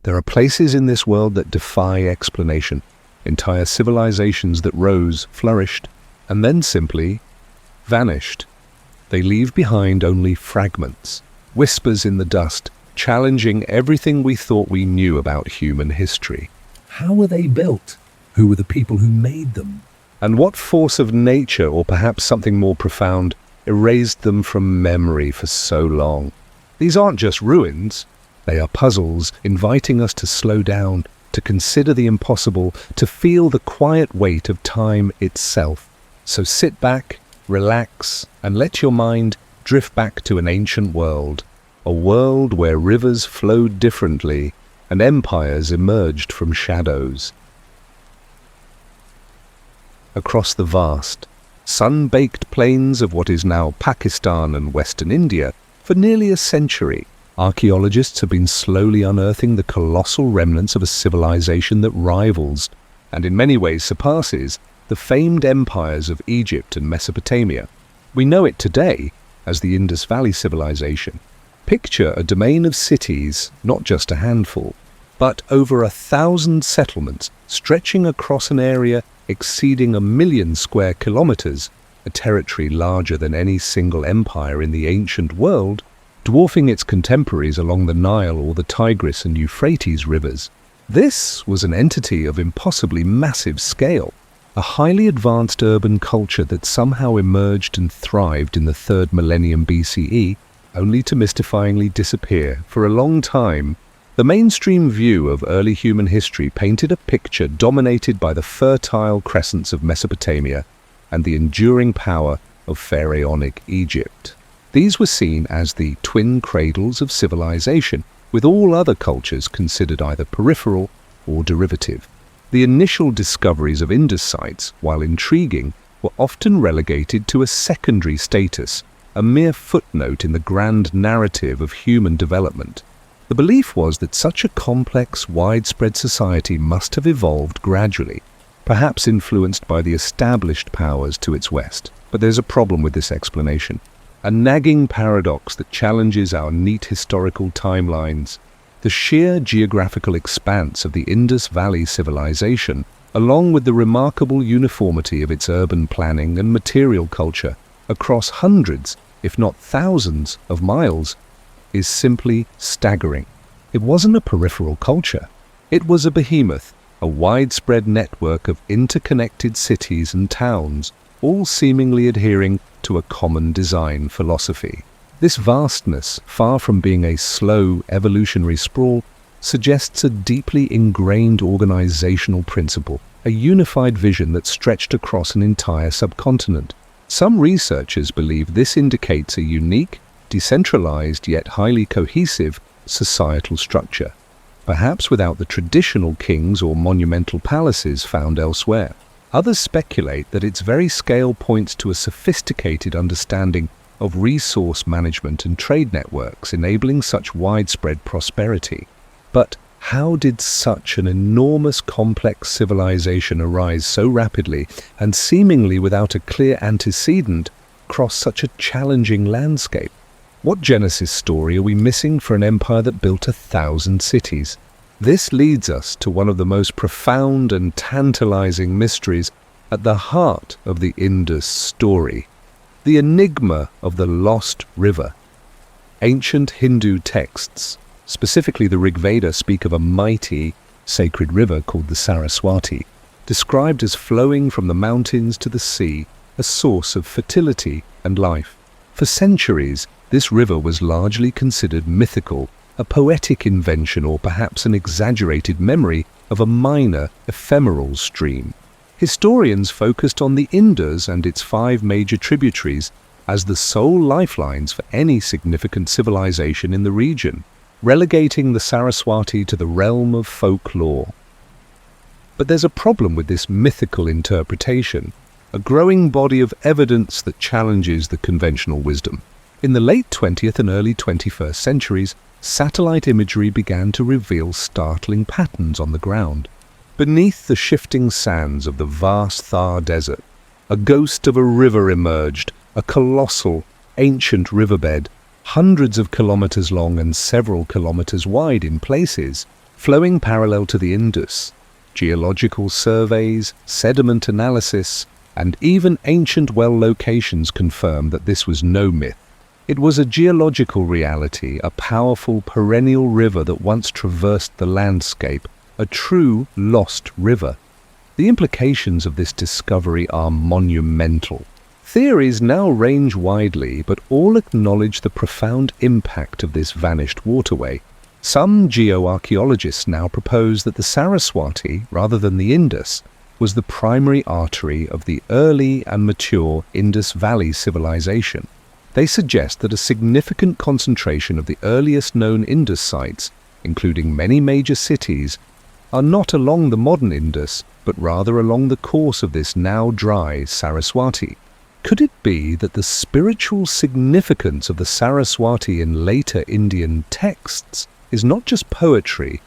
There are places in this world that defy explanation, entire civilizations that rose, flourished, and then simply vanished. They leave behind only fragments, whispers in the dust, challenging everything we thought we knew about human history. How were they built? Who were the people who made them? And what force of nature, or perhaps something more profound, erased them from memory for so long? These aren't just ruins. They are puzzles inviting us to slow down, to consider the impossible, to feel the quiet weight of time itself. So sit back, relax, and let your mind drift back to an ancient world, a world where rivers flowed differently and empires emerged from shadows. Across the vast, sun-baked plains of what is now Pakistan and Western India, for nearly a century, archaeologists have been slowly unearthing the colossal remnants of a civilization that rivals, and in many ways surpasses, the famed empires of Egypt and Mesopotamia. We know it today as the Indus Valley civilization. Picture a domain of cities, not just a handful, but over 1,000 settlements stretching across an area exceeding 1 million square kilometers, a territory larger than any single empire in the ancient world, dwarfing its contemporaries along the Nile or the Tigris and Euphrates rivers. This was an entity of impossibly massive scale, a highly advanced urban culture that somehow emerged and thrived in the 3rd millennium BCE, only to mystifyingly disappear for a long time. The mainstream view of early human history painted a picture dominated by the fertile crescents of Mesopotamia and the enduring power of pharaonic Egypt. These were seen as the twin cradles of civilization, with all other cultures considered either peripheral or derivative. The initial discoveries of Indus sites, while intriguing, were often relegated to a secondary status, a mere footnote in the grand narrative of human development. The belief was that such a complex, widespread society must have evolved gradually, perhaps influenced by the established powers to its west. But there's a problem with this explanation, a nagging paradox that challenges our neat historical timelines. The sheer geographical expanse of the Indus Valley civilization, along with the remarkable uniformity of its urban planning and material culture across hundreds, if not thousands, of miles, is simply staggering. It wasn't a peripheral culture. It was a behemoth, a widespread network of interconnected cities and towns, all seemingly adhering to a common design philosophy. This vastness, far from being a slow evolutionary sprawl, suggests a deeply ingrained organizational principle, a unified vision that stretched across an entire subcontinent. Some researchers believe this indicates a unique, decentralized yet highly cohesive societal structure, perhaps without the traditional kings or monumental palaces found elsewhere. Others speculate that its very scale points to a sophisticated understanding of resource management and trade networks enabling such widespread prosperity. But how did such an enormous complex civilization arise so rapidly and seemingly without a clear antecedent across such a challenging landscape? What Genesis story are we missing for an empire that built 1,000 cities? This leads us to one of the most profound and tantalizing mysteries at the heart of the Indus story, the enigma of the lost river. Ancient Hindu texts, specifically the Rig Veda, speak of a mighty, sacred river called the Saraswati, described as flowing from the mountains to the sea, a source of fertility and life. For centuries, this river was largely considered mythical, a poetic invention or perhaps an exaggerated memory of a minor, ephemeral stream. Historians focused on the Indus and its 5 major tributaries as the sole lifelines for any significant civilization in the region, relegating the Saraswati to the realm of folklore. But there's a problem with this mythical interpretation, a growing body of evidence that challenges the conventional wisdom. In the late 20th and early 21st centuries, satellite imagery began to reveal startling patterns on the ground. Beneath the shifting sands of the vast Thar Desert, a ghost of a river emerged, a colossal, ancient riverbed, hundreds of kilometers long and several kilometers wide in places, flowing parallel to the Indus. Geological surveys, sediment analysis, and even ancient well locations confirm that this was no myth. It was a geological reality, a powerful perennial river that once traversed the landscape, a true lost river. The implications of this discovery are monumental. Theories now range widely, but all acknowledge the profound impact of this vanished waterway. Some geoarchaeologists now propose that the Saraswati, rather than the Indus, was the primary artery of the early and mature Indus Valley civilization. They suggest that a significant concentration of the earliest known Indus sites, including many major cities, are not along the modern Indus, but rather along the course of this now dry Saraswati. Could it be that the spiritual significance of the Saraswati in later Indian texts is not just poetry,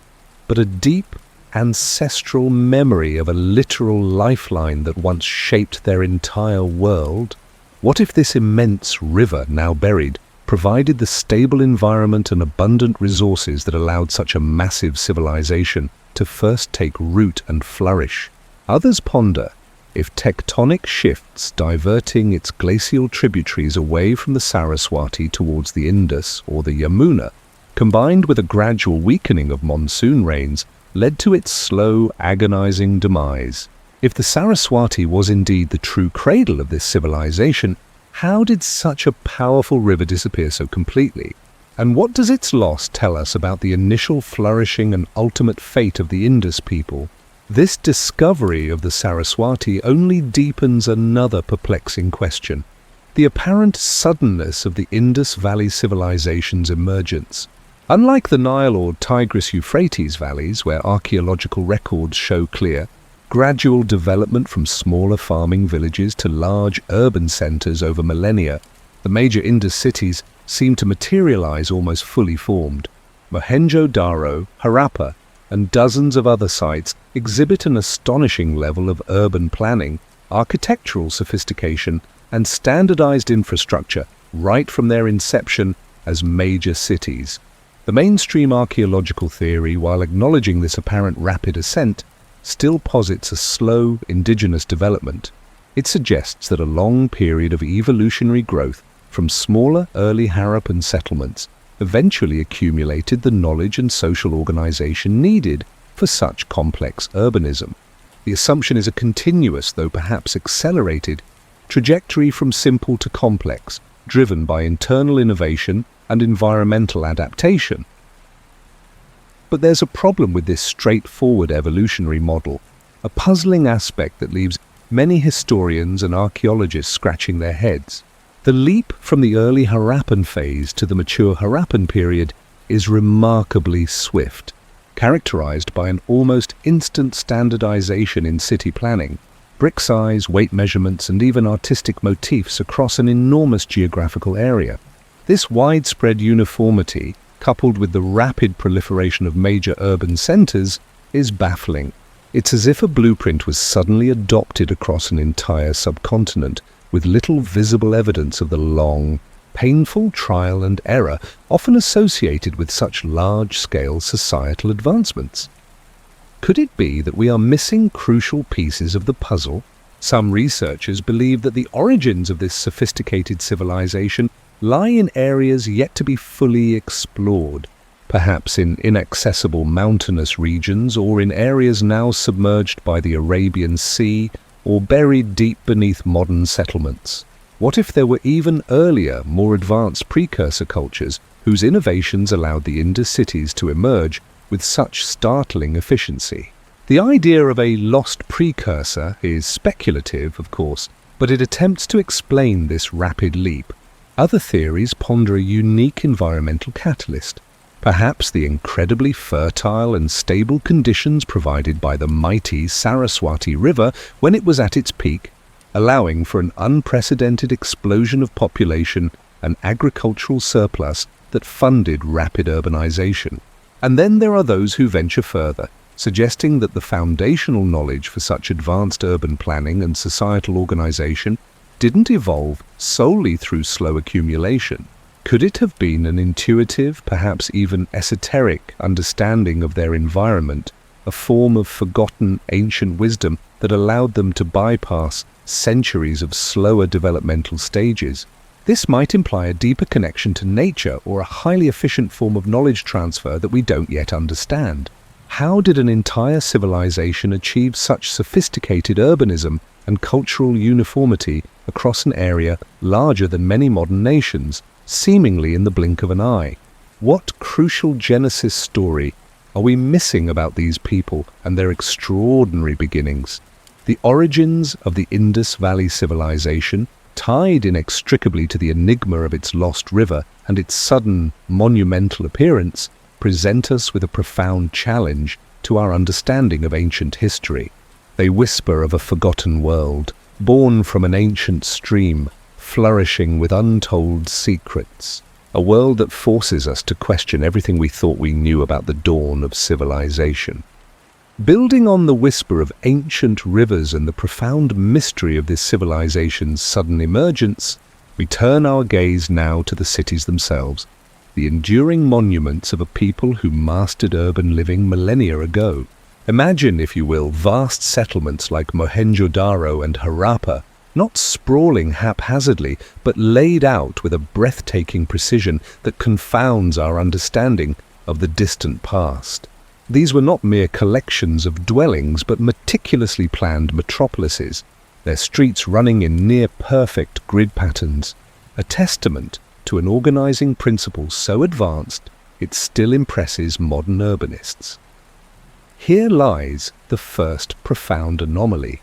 but a deep, ancestral memory of a literal lifeline that once shaped their entire world? What if this immense river, now buried, provided the stable environment and abundant resources that allowed such a massive civilization to first take root and flourish? Others ponder if tectonic shifts diverting its glacial tributaries away from the Saraswati towards the Indus or the Yamuna, combined with a gradual weakening of monsoon rains, led to its slow, agonizing demise. If the Saraswati was indeed the true cradle of this civilization, how did such a powerful river disappear so completely? And what does its loss tell us about the initial flourishing and ultimate fate of the Indus people? This discovery of the Saraswati only deepens another perplexing question: the apparent suddenness of the Indus Valley civilization's emergence. Unlike the Nile or Tigris-Euphrates valleys, where archaeological records show clear, gradual development from smaller farming villages to large urban centers over millennia, the major Indus cities seem to materialize almost fully formed. Mohenjo-Daro, Harappa, and dozens of other sites exhibit an astonishing level of urban planning, architectural sophistication, and standardized infrastructure right from their inception as major cities. The mainstream archaeological theory, while acknowledging this apparent rapid ascent, still posits a slow, indigenous development. It suggests that a long period of evolutionary growth from smaller early Harappan settlements eventually accumulated the knowledge and social organization needed for such complex urbanism. The assumption is a continuous, though perhaps accelerated, trajectory from simple to complex, driven by internal innovation and environmental adaptation. But there's a problem with this straightforward evolutionary model, a puzzling aspect that leaves many historians and archaeologists scratching their heads. The leap from the early Harappan phase to the mature Harappan period is remarkably swift, characterized by an almost instant standardization in city planning, brick size, weight measurements, and even artistic motifs across an enormous geographical area. This widespread uniformity, coupled with the rapid proliferation of major urban centers, is baffling. It's as if a blueprint was suddenly adopted across an entire subcontinent, with little visible evidence of the long, painful trial and error often associated with such large-scale societal advancements. Could it be that we are missing crucial pieces of the puzzle? Some researchers believe that the origins of this sophisticated civilization lie in areas yet to be fully explored, perhaps in inaccessible mountainous regions or in areas now submerged by the Arabian Sea or buried deep beneath modern settlements. What if there were even earlier, more advanced precursor cultures whose innovations allowed the Indus cities to emerge with such startling efficiency? The idea of a lost precursor is speculative, of course, but it attempts to explain this rapid leap. Other theories ponder a unique environmental catalyst, perhaps the incredibly fertile and stable conditions provided by the mighty Saraswati River when it was at its peak, allowing for an unprecedented explosion of population and agricultural surplus that funded rapid urbanization. And then there are those who venture further, suggesting that the foundational knowledge for such advanced urban planning and societal organization didn't evolve solely through slow accumulation. Could it have been an intuitive, perhaps even esoteric understanding of their environment, a form of forgotten ancient wisdom that allowed them to bypass centuries of slower developmental stages? This might imply a deeper connection to nature or a highly efficient form of knowledge transfer that we don't yet understand. How did an entire civilization achieve such sophisticated urbanism and cultural uniformity across an area larger than many modern nations, seemingly in the blink of an eye? What crucial Genesis story are we missing about these people and their extraordinary beginnings? The origins of the Indus Valley civilization, tied inextricably to the enigma of its lost river and its sudden, monumental appearance, present us with a profound challenge to our understanding of ancient history. They whisper of a forgotten world, born from an ancient stream, flourishing with untold secrets. A world that forces us to question everything we thought we knew about the dawn of civilization. Building on the whisper of ancient rivers and the profound mystery of this civilization's sudden emergence, we turn our gaze now to the cities themselves, the enduring monuments of a people who mastered urban living millennia ago. Imagine, if you will, vast settlements like Mohenjo-Daro and Harappa, not sprawling haphazardly, but laid out with a breathtaking precision that confounds our understanding of the distant past. These were not mere collections of dwellings, but meticulously planned metropolises, their streets running in near-perfect grid patterns, a testament to an organizing principle so advanced it still impresses modern urbanists. Here lies the first profound anomaly.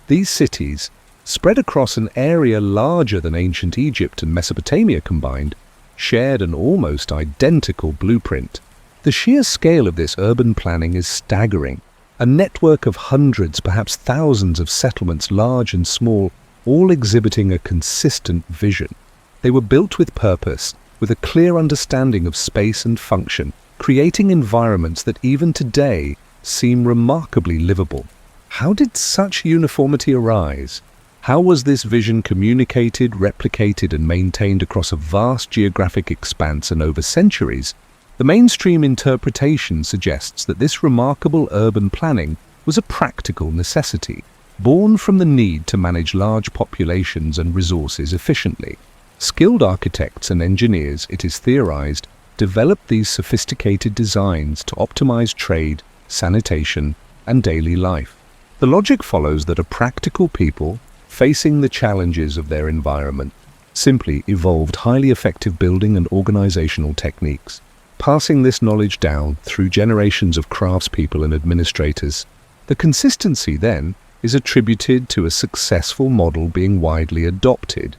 These cities, spread across an area larger than ancient Egypt and Mesopotamia combined, shared an almost identical blueprint. The sheer scale of this urban planning is staggering. A network of hundreds, perhaps thousands of settlements, large and small, all exhibiting a consistent vision. They were built with purpose, with a clear understanding of space and function, creating environments that even today seem remarkably livable. How did such uniformity arise? How was this vision communicated, replicated, and maintained across a vast geographic expanse and over centuries? The mainstream interpretation suggests that this remarkable urban planning was a practical necessity, born from the need to manage large populations and resources efficiently. Skilled architects and engineers, it is theorized, developed these sophisticated designs to optimize trade, sanitation, and daily life. The logic follows that a practical people, facing the challenges of their environment, simply evolved highly effective building and organizational techniques, passing this knowledge down through generations of craftspeople and administrators. The consistency, then, is attributed to a successful model being widely adopted.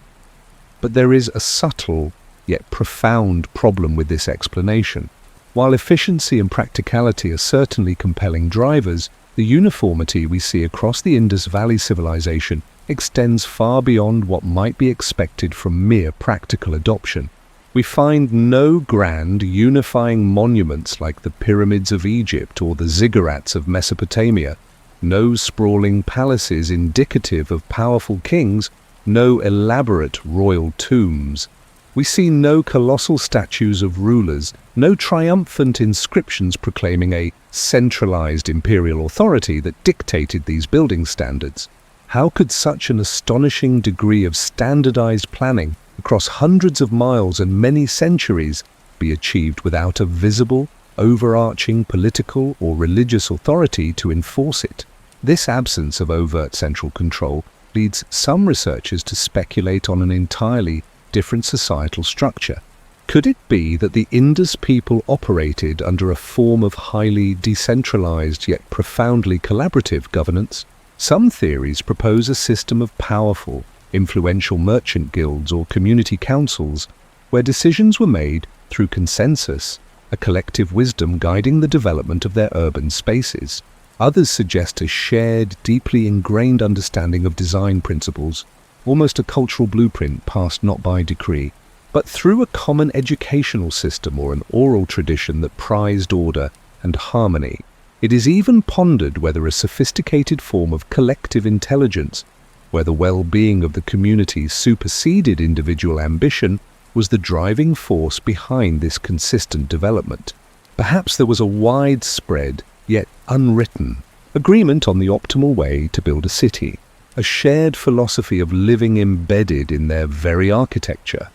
But there is a subtle, yet profound problem with this explanation. While efficiency and practicality are certainly compelling drivers, the uniformity we see across the Indus Valley civilization extends far beyond what might be expected from mere practical adoption. We find no grand, unifying monuments like the pyramids of Egypt or the ziggurats of Mesopotamia, no sprawling palaces indicative of powerful kings, no elaborate royal tombs. We see no colossal statues of rulers, no triumphant inscriptions proclaiming a centralized imperial authority that dictated these building standards. How could such an astonishing degree of standardized planning across hundreds of miles and many centuries be achieved without a visible, overarching political or religious authority to enforce it? This absence of overt central control leads some researchers to speculate on an entirely different societal structure. Could it be that the Indus people operated under a form of highly decentralized yet profoundly collaborative governance? Some theories propose a system of powerful, influential merchant guilds or community councils where decisions were made through consensus, a collective wisdom guiding the development of their urban spaces. Others suggest a shared, deeply ingrained understanding of design principles, almost a cultural blueprint passed not by decree, but through a common educational system or an oral tradition that prized order and harmony. It is even pondered whether a sophisticated form of collective intelligence, where the well-being of the community superseded individual ambition, was the driving force behind this consistent development. Perhaps there was a widespread, yet unwritten, agreement on the optimal way to build a city, a shared philosophy of living embedded in their very architecture.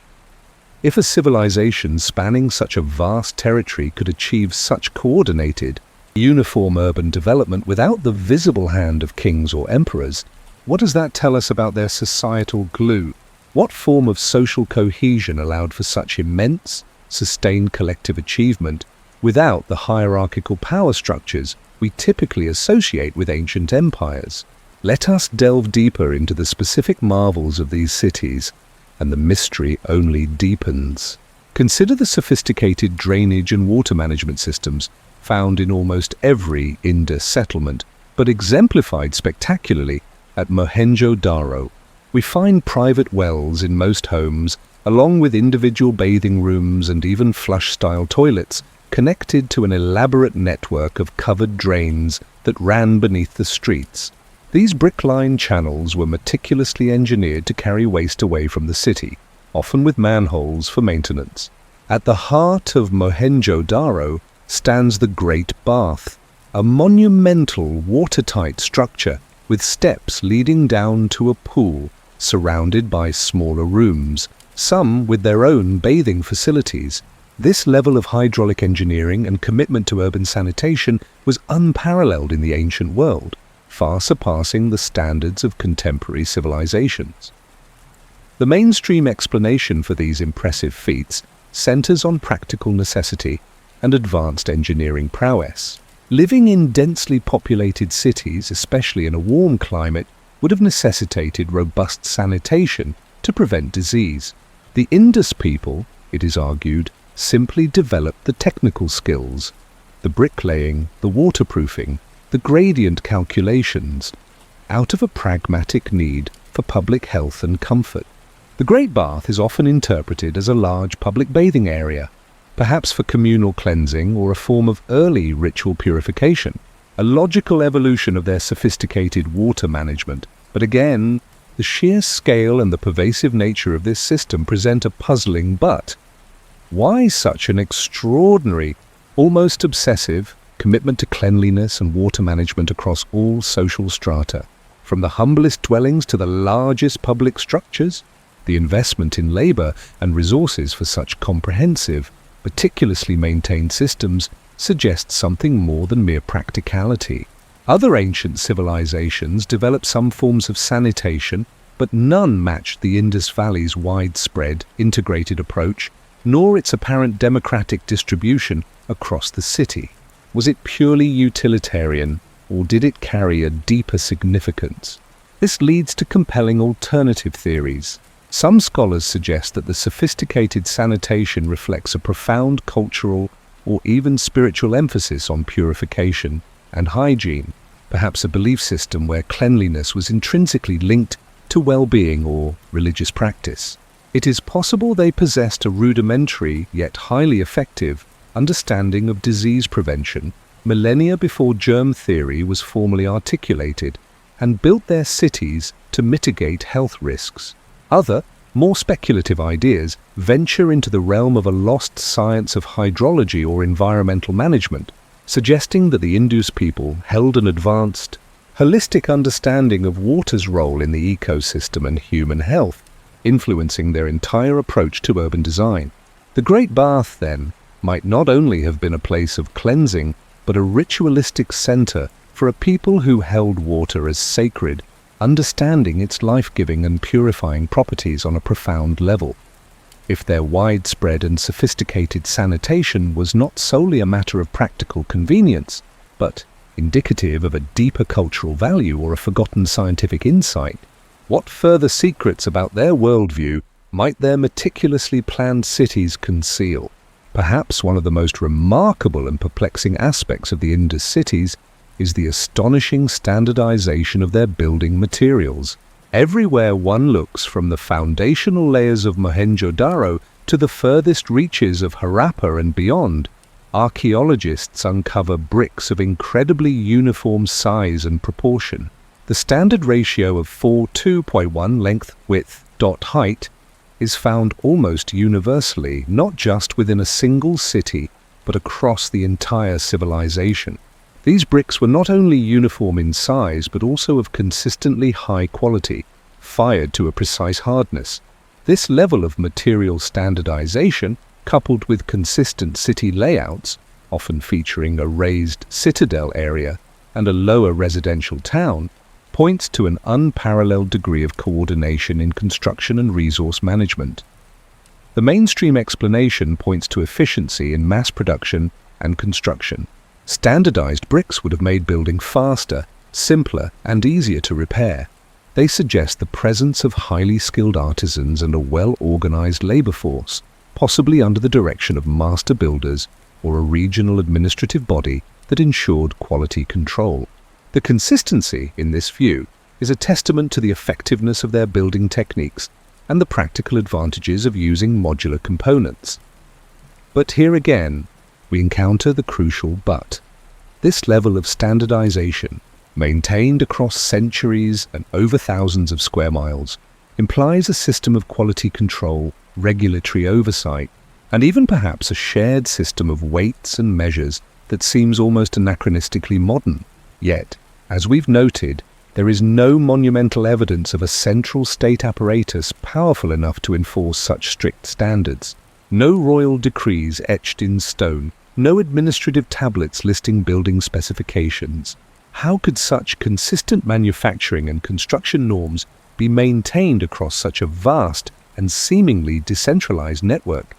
If a civilization spanning such a vast territory could achieve such coordinated, uniform urban development without the visible hand of kings or emperors, what does that tell us about their societal glue? What form of social cohesion allowed for such immense, sustained collective achievement without the hierarchical power structures we typically associate with ancient empires? Let us delve deeper into the specific marvels of these cities, and the mystery only deepens. Consider the sophisticated drainage and water management systems found in almost every Indus settlement, but exemplified spectacularly at Mohenjo-Daro. We find private wells in most homes, along with individual bathing rooms and even flush-style toilets, connected to an elaborate network of covered drains that ran beneath the streets. These brick-lined channels were meticulously engineered to carry waste away from the city, often with manholes for maintenance. At the heart of Mohenjo-Daro stands the Great Bath, a monumental watertight structure with steps leading down to a pool surrounded by smaller rooms, some with their own bathing facilities. This level of hydraulic engineering and commitment to urban sanitation was unparalleled in the ancient world, far surpassing the standards of contemporary civilizations. The mainstream explanation for these impressive feats centers on practical necessity and advanced engineering prowess. Living in densely populated cities, especially in a warm climate, would have necessitated robust sanitation to prevent disease. The Indus people, it is argued, simply developed the technical skills, the bricklaying, the waterproofing, the gradient calculations, out of a pragmatic need for public health and comfort. The Great Bath is often interpreted as a large public bathing area, perhaps for communal cleansing or a form of early ritual purification, a logical evolution of their sophisticated water management. But again, the sheer scale and the pervasive nature of this system present a puzzling but. Why such an extraordinary, almost obsessive, commitment to cleanliness and water management across all social strata, from the humblest dwellings to the largest public structures? The investment in labor and resources for such comprehensive, meticulously maintained systems suggests something more than mere practicality. Other ancient civilizations developed some forms of sanitation, but none matched the Indus Valley's widespread, integrated approach, nor its apparent democratic distribution across the city. Was it purely utilitarian, or did it carry a deeper significance? This leads to compelling alternative theories. Some scholars suggest that the sophisticated sanitation reflects a profound cultural or even spiritual emphasis on purification and hygiene, perhaps a belief system where cleanliness was intrinsically linked to well-being or religious practice. It is possible they possessed a rudimentary yet highly effective understanding of disease prevention millennia before germ theory was formally articulated, and built their cities to mitigate health risks. Other, more speculative ideas venture into the realm of a lost science of hydrology or environmental management, suggesting that the Indus people held an advanced, holistic understanding of water's role in the ecosystem and human health, influencing their entire approach to urban design. The Great Bath, then, might not only have been a place of cleansing, but a ritualistic center for a people who held water as sacred, understanding its life-giving and purifying properties on a profound level. If their widespread and sophisticated sanitation was not solely a matter of practical convenience, but indicative of a deeper cultural value or a forgotten scientific insight, what further secrets about their worldview might their meticulously planned cities conceal? Perhaps one of the most remarkable and perplexing aspects of the Indus cities is the astonishing standardization of their building materials. Everywhere one looks, from the foundational layers of Mohenjo-Daro to the furthest reaches of Harappa and beyond, archaeologists uncover bricks of incredibly uniform size and proportion. The standard ratio of 4:2.1 length, width, height is found almost universally, not just within a single city, but across the entire civilization. These bricks were not only uniform in size, but also of consistently high quality, fired to a precise hardness. This level of material standardization, coupled with consistent city layouts, often featuring a raised citadel area and a lower residential town, points to an unparalleled degree of coordination in construction and resource management. The mainstream explanation points to efficiency in mass production and construction. Standardized bricks would have made building faster, simpler, and easier to repair. They suggest the presence of highly skilled artisans and a well-organized labor force, possibly under the direction of master builders or a regional administrative body that ensured quality control. The consistency in this view is a testament to the effectiveness of their building techniques and the practical advantages of using modular components. But here again, we encounter the crucial but. This level of standardization, maintained across centuries and over thousands of square miles, implies a system of quality control, regulatory oversight, and even perhaps a shared system of weights and measures that seems almost anachronistically modern. Yet, as we've noted, there is no monumental evidence of a central state apparatus powerful enough to enforce such strict standards. No royal decrees etched in stone, no administrative tablets listing building specifications. How could such consistent manufacturing and construction norms be maintained across such a vast and seemingly decentralized network?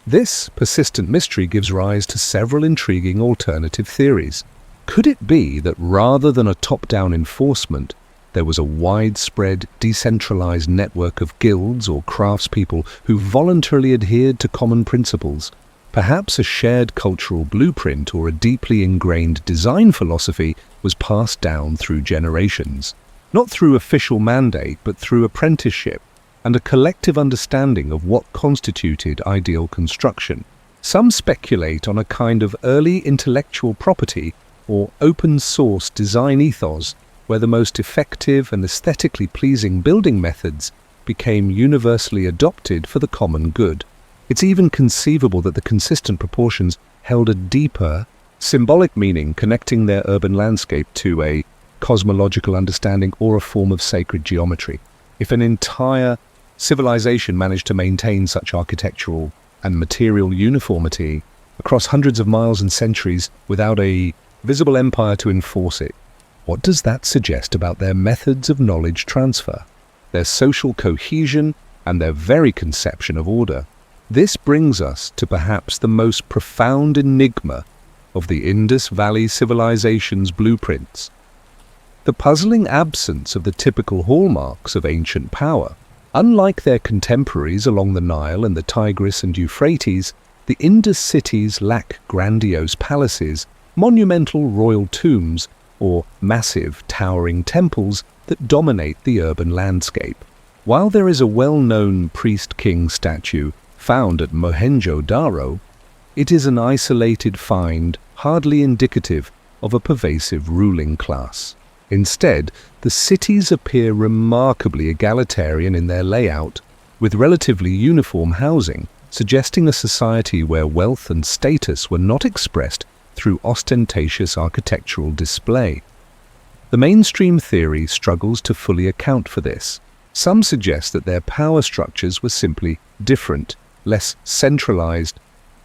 This persistent mystery gives rise to several intriguing alternative theories. Could it be that rather than a top-down enforcement, there was a widespread, decentralized network of guilds or craftspeople who voluntarily adhered to common principles? Perhaps a shared cultural blueprint or a deeply ingrained design philosophy was passed down through generations, not through official mandate but through apprenticeship and a collective understanding of what constituted ideal construction. Some speculate on a kind of early intellectual property or open-source design ethos where the most effective and aesthetically pleasing building methods became universally adopted for the common good. It's even conceivable that the consistent proportions held a deeper, symbolic meaning, connecting their urban landscape to a cosmological understanding or a form of sacred geometry. If an entire civilization managed to maintain such architectural and material uniformity across hundreds of miles and centuries without a visible empire to enforce it, what does that suggest about their methods of knowledge transfer, their social cohesion, and their very conception of order? This brings us to perhaps the most profound enigma of the Indus Valley civilization's blueprints. The puzzling absence of the typical hallmarks of ancient power. Unlike their contemporaries along the Nile and the Tigris and Euphrates, the Indus cities lack grandiose palaces, monumental royal tombs, or massive towering temples that dominate the urban landscape. While there is a well-known priest-king statue found at Mohenjo-Daro, it is an isolated find, hardly indicative of a pervasive ruling class. Instead, the cities appear remarkably egalitarian in their layout, with relatively uniform housing, suggesting a society where wealth and status were not expressed through ostentatious architectural display. The mainstream theory struggles to fully account for this. Some suggest that their power structures were simply different, less centralized,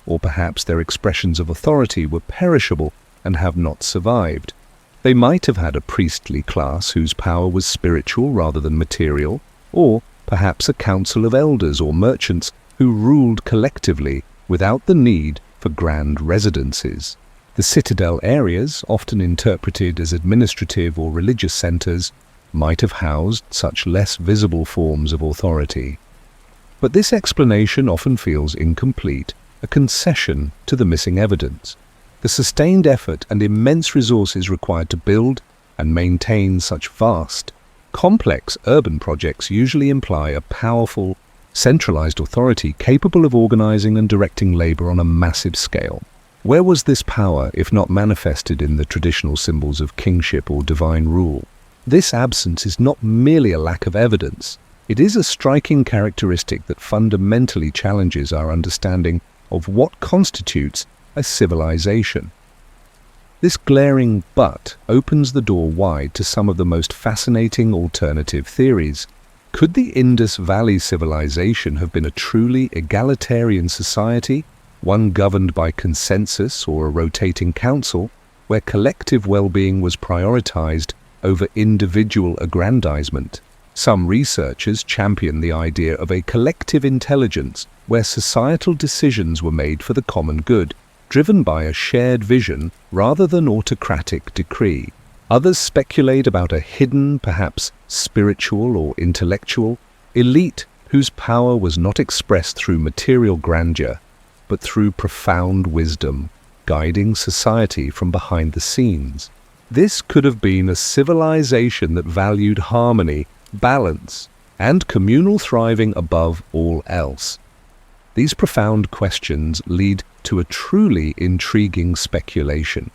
or perhaps their expressions of authority were perishable and have not survived. They might have had a priestly class whose power was spiritual rather than material, or perhaps a council of elders or merchants who ruled collectively without the need for grand residences. The citadel areas, often interpreted as administrative or religious centers, might have housed such less visible forms of authority. But this explanation often feels incomplete, a concession to the missing evidence. The sustained effort and immense resources required to build and maintain such vast, complex urban projects usually imply a powerful, centralized authority capable of organizing and directing labor on a massive scale. Where was this power if not manifested in the traditional symbols of kingship or divine rule? This absence is not merely a lack of evidence. It is a striking characteristic that fundamentally challenges our understanding of what constitutes a civilization. This glaring but opens the door wide to some of the most fascinating alternative theories. Could the Indus Valley civilization have been a truly egalitarian society, one governed by consensus or a rotating council, where collective well-being was prioritized over individual aggrandizement? Some researchers champion the idea of a collective intelligence where societal decisions were made for the common good, driven by a shared vision rather than autocratic decree. Others speculate about a hidden, perhaps spiritual or intellectual, elite whose power was not expressed through material grandeur, but through profound wisdom, guiding society from behind the scenes. This could have been a civilization that valued harmony, balance, and communal thriving above all else. These profound questions lead to a truly intriguing speculation.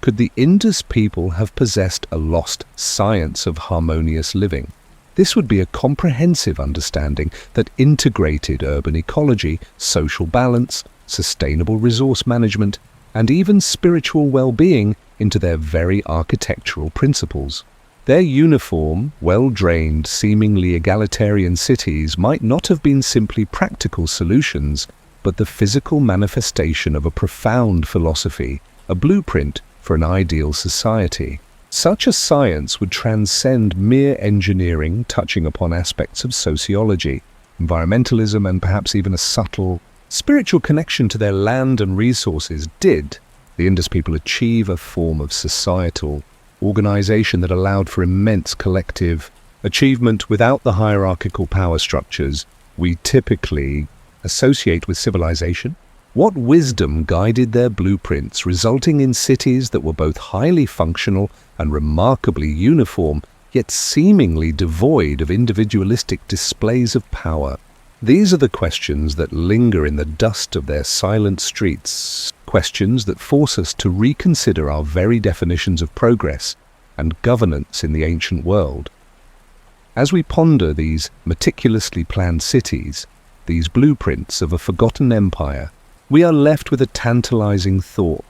Could the Indus people have possessed a lost science of harmonious living? This would be a comprehensive understanding that integrated urban ecology, social balance, sustainable resource management, and even spiritual well-being into their very architectural principles. Their uniform, well-drained, seemingly egalitarian cities might not have been simply practical solutions, but the physical manifestation of a profound philosophy, a blueprint for an ideal society. Such a science would transcend mere engineering, touching upon aspects of sociology, environmentalism, and perhaps even a subtle spiritual connection to their land and resources. Did the Indus people achieve a form of societal organization that allowed for immense collective achievement without the hierarchical power structures we typically associate with civilization? What wisdom guided their blueprints, resulting in cities that were both highly functional and remarkably uniform, yet seemingly devoid of individualistic displays of power? These are the questions that linger in the dust of their silent streets, questions that force us to reconsider our very definitions of progress and governance in the ancient world. As we ponder these meticulously planned cities, these blueprints of a forgotten empire, we are left with a tantalizing thought.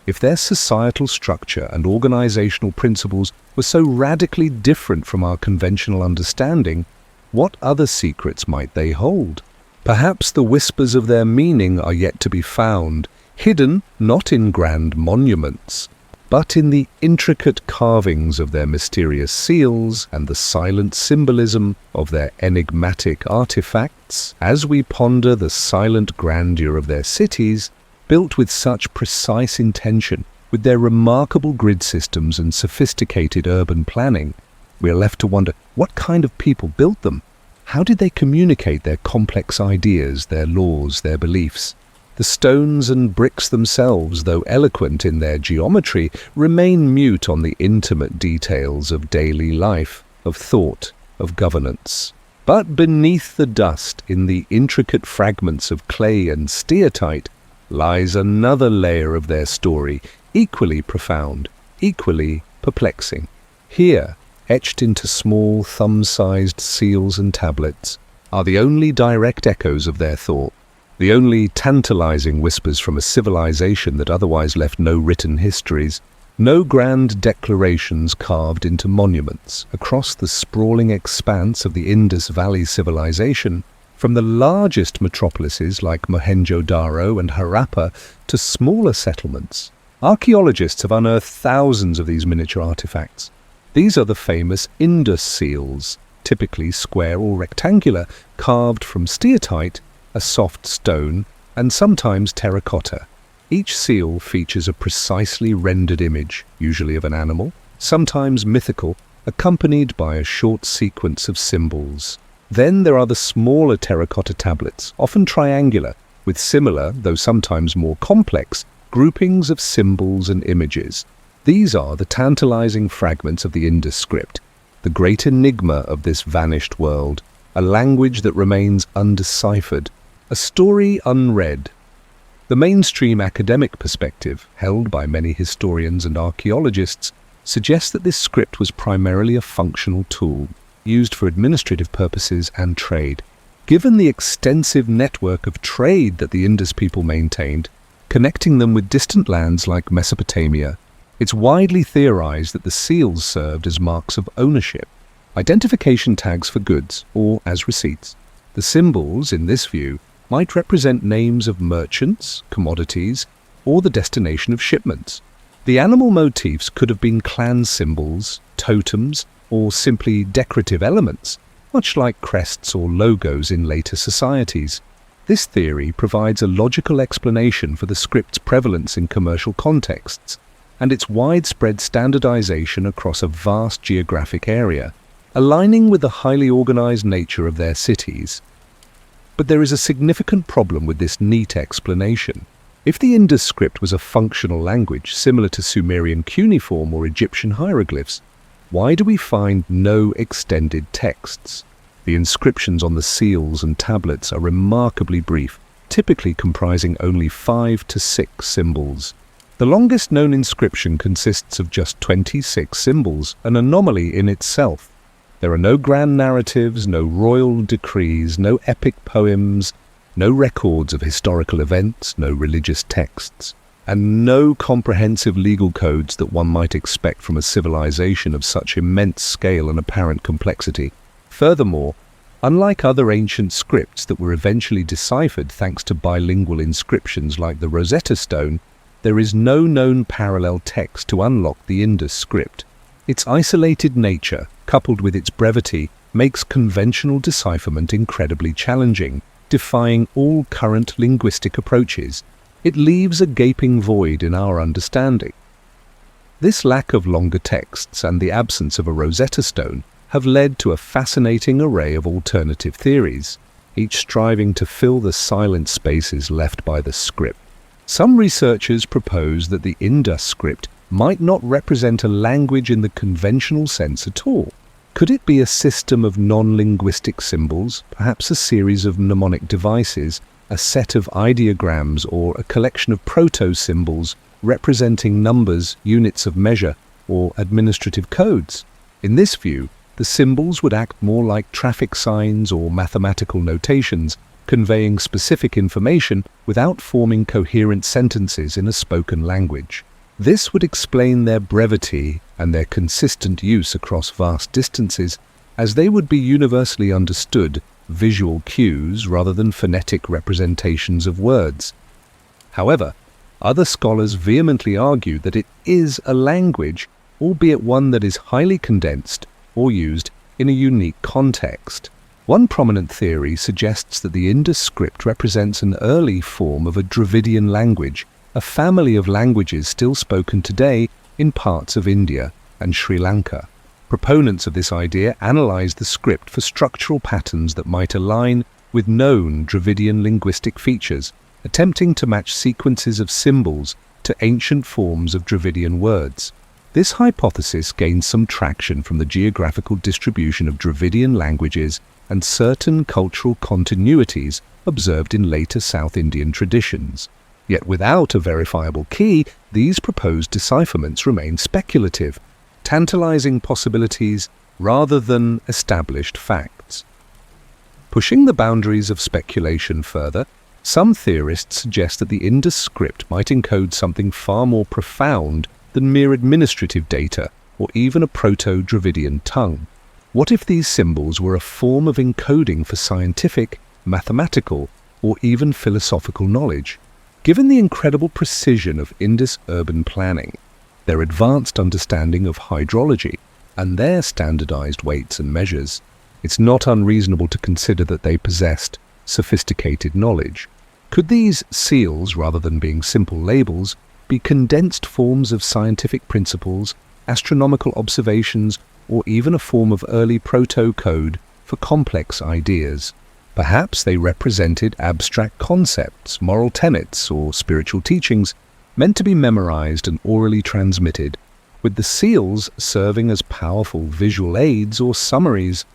If their societal structure and organizational principles were so radically different from our conventional understanding, what other secrets might they hold? Perhaps the whispers of their meaning are yet to be found, hidden not in grand monuments, but in the intricate carvings of their mysterious seals and the silent symbolism of their enigmatic artifacts. As we ponder the silent grandeur of their cities, built with such precise intention, with their remarkable grid systems and sophisticated urban planning, we are left to wonder, what kind of people built them? How did they communicate their complex ideas, their laws, their beliefs? The stones and bricks themselves, though eloquent in their geometry, remain mute on the intimate details of daily life, of thought, of governance. But beneath the dust, in the intricate fragments of clay and steatite, lies another layer of their story, equally profound, equally perplexing. Here, etched into small, thumb-sized seals and tablets, are the only direct echoes of their thought, the only tantalizing whispers from a civilization that otherwise left no written histories, no grand declarations carved into monuments. Across the sprawling expanse of the Indus Valley civilization, from the largest metropolises like Mohenjo-Daro and Harappa to smaller settlements, archaeologists have unearthed thousands of these miniature artifacts. These are the famous Indus seals, typically square or rectangular, carved from steatite, a soft stone, and sometimes terracotta. Each seal features a precisely rendered image, usually of an animal, sometimes mythical, accompanied by a short sequence of symbols. Then there are the smaller terracotta tablets, often triangular, with similar, though sometimes more complex, groupings of symbols and images. These are the tantalizing fragments of the Indus script, the great enigma of this vanished world, a language that remains undeciphered, a story unread. The mainstream academic perspective, held by many historians and archaeologists, suggests that this script was primarily a functional tool, used for administrative purposes and trade. Given the extensive network of trade that the Indus people maintained, connecting them with distant lands like Mesopotamia, it's widely theorized that the seals served as marks of ownership, identification tags for goods, or as receipts. The symbols, in this view, might represent names of merchants, commodities, or the destination of shipments. The animal motifs could have been clan symbols, totems, or simply decorative elements, much like crests or logos in later societies. This theory provides a logical explanation for the script's prevalence in commercial contexts and its widespread standardization across a vast geographic area, aligning with the highly organized nature of their cities. But there is a significant problem with this neat explanation. If the Indus script was a functional language similar to Sumerian cuneiform or Egyptian hieroglyphs, why do we find no extended texts? The inscriptions on the seals and tablets are remarkably brief, typically comprising only 5 to 6 symbols. The longest known inscription consists of just 26 symbols, an anomaly in itself. There are no grand narratives, no royal decrees, no epic poems, no records of historical events, no religious texts, and no comprehensive legal codes that one might expect from a civilization of such immense scale and apparent complexity. Furthermore, unlike other ancient scripts that were eventually deciphered thanks to bilingual inscriptions like the Rosetta Stone, there is no known parallel text to unlock the Indus script. Its isolated nature, coupled with its brevity, makes conventional decipherment incredibly challenging, defying all current linguistic approaches. It leaves a gaping void in our understanding. This lack of longer texts and the absence of a Rosetta Stone have led to a fascinating array of alternative theories, each striving to fill the silent spaces left by the script. Some researchers propose that the Indus script might not represent a language in the conventional sense at all. Could it be a system of non-linguistic symbols, perhaps a series of mnemonic devices, a set of ideograms, or a collection of proto-symbols representing numbers, units of measure, or administrative codes? In this view, the symbols would act more like traffic signs or mathematical notations, conveying specific information without forming coherent sentences in a spoken language. This would explain their brevity and their consistent use across vast distances, as they would be universally understood visual cues rather than phonetic representations of words. However, other scholars vehemently argue that it is a language, albeit one that is highly condensed or used in a unique context. One prominent theory suggests that the Indus script represents an early form of a Dravidian language, a family of languages still spoken today in parts of India and Sri Lanka. Proponents of this idea analyze the script for structural patterns that might align with known Dravidian linguistic features, attempting to match sequences of symbols to ancient forms of Dravidian words. This hypothesis gains some traction from the geographical distribution of Dravidian languages and certain cultural continuities observed in later South Indian traditions. Yet without a verifiable key, these proposed decipherments remain speculative, tantalizing possibilities rather than established facts. Pushing the boundaries of speculation further, some theorists suggest that the Indus script might encode something far more profound than mere administrative data or even a Proto-Dravidian tongue. What if these symbols were a form of encoding for scientific, mathematical, or even philosophical knowledge? Given the incredible precision of Indus urban planning, their advanced understanding of hydrology, and their standardized weights and measures, it's not unreasonable to consider that they possessed sophisticated knowledge. Could these seals, rather than being simple labels, be condensed forms of scientific principles, astronomical observations, or even a form of early proto-code for complex ideas? Perhaps they represented abstract concepts, moral tenets, or spiritual teachings meant to be memorized and orally transmitted, with the seals serving as powerful visual aids or summaries.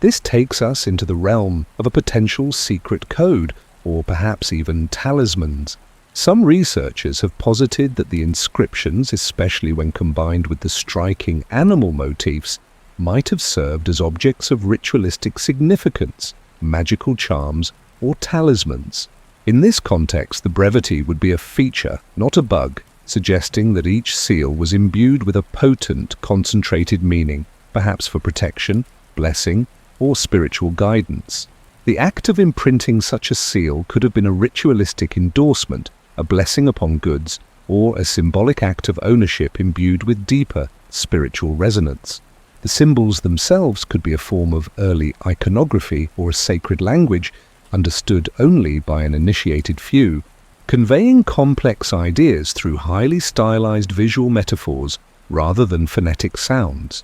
This takes us into the realm of a potential secret code, or perhaps even talismans. Some researchers have posited that the inscriptions, especially when combined with the striking animal motifs, might have served as objects of ritualistic significance, magical charms, or talismans. In this context, the brevity would be a feature, not a bug, suggesting that each seal was imbued with a potent, concentrated meaning, perhaps for protection, blessing, or spiritual guidance. The act of imprinting such a seal could have been a ritualistic endorsement, a blessing upon goods, or a symbolic act of ownership imbued with deeper spiritual resonance. The symbols themselves could be a form of early iconography or a sacred language understood only by an initiated few, conveying complex ideas through highly stylized visual metaphors rather than phonetic sounds.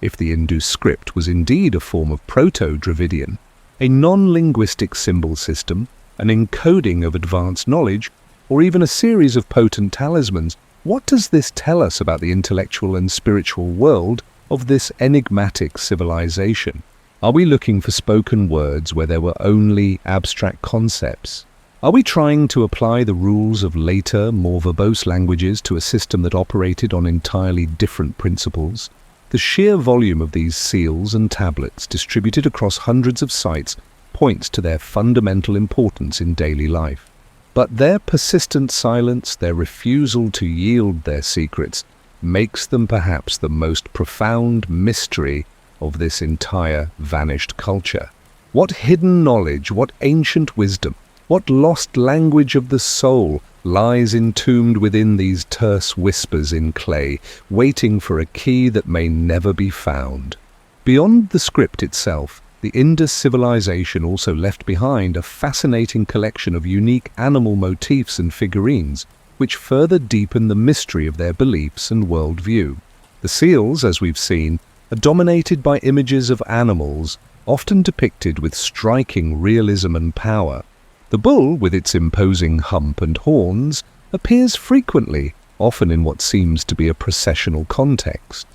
If the Indus script was indeed a form of Proto-Dravidian, a non-linguistic symbol system, an encoding of advanced knowledge, or even a series of potent talismans, what does this tell us about the intellectual and spiritual world of this enigmatic civilization? Are we looking for spoken words where there were only abstract concepts? Are we trying to apply the rules of later, more verbose languages to a system that operated on entirely different principles? The sheer volume of these seals and tablets distributed across hundreds of sites points to their fundamental importance in daily life. But their persistent silence, their refusal to yield their secrets, makes them perhaps the most profound mystery of this entire vanished culture. What hidden knowledge, what ancient wisdom, what lost language of the soul lies entombed within these terse whispers in clay, waiting for a key that may never be found? Beyond the script itself, the Indus civilization also left behind a fascinating collection of unique animal motifs and figurines, which further deepen the mystery of their beliefs and worldview. The seals, as we've seen, are dominated by images of animals, often depicted with striking realism and power. The bull, with its imposing hump and horns, appears frequently, often in what seems to be a processional context.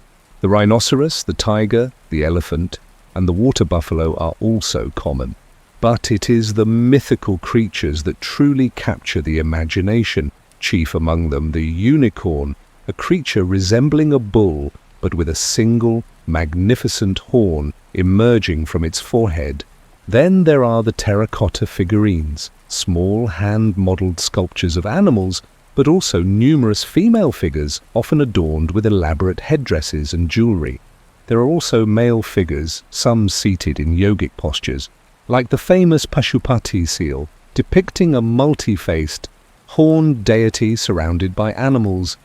The rhinoceros, the tiger, the elephant, and the water buffalo are also common. But it is the mythical creatures that truly capture the imagination, chief among them the unicorn, a creature resembling a bull but with a single, magnificent horn emerging from its forehead. Then there are the terracotta figurines, small hand-modelled sculptures of animals, but also numerous female figures, often adorned with elaborate headdresses and jewellery. There are also male figures, some seated in yogic postures, like the famous Pashupati seal, depicting a multi-faced, horned deity surrounded by animals.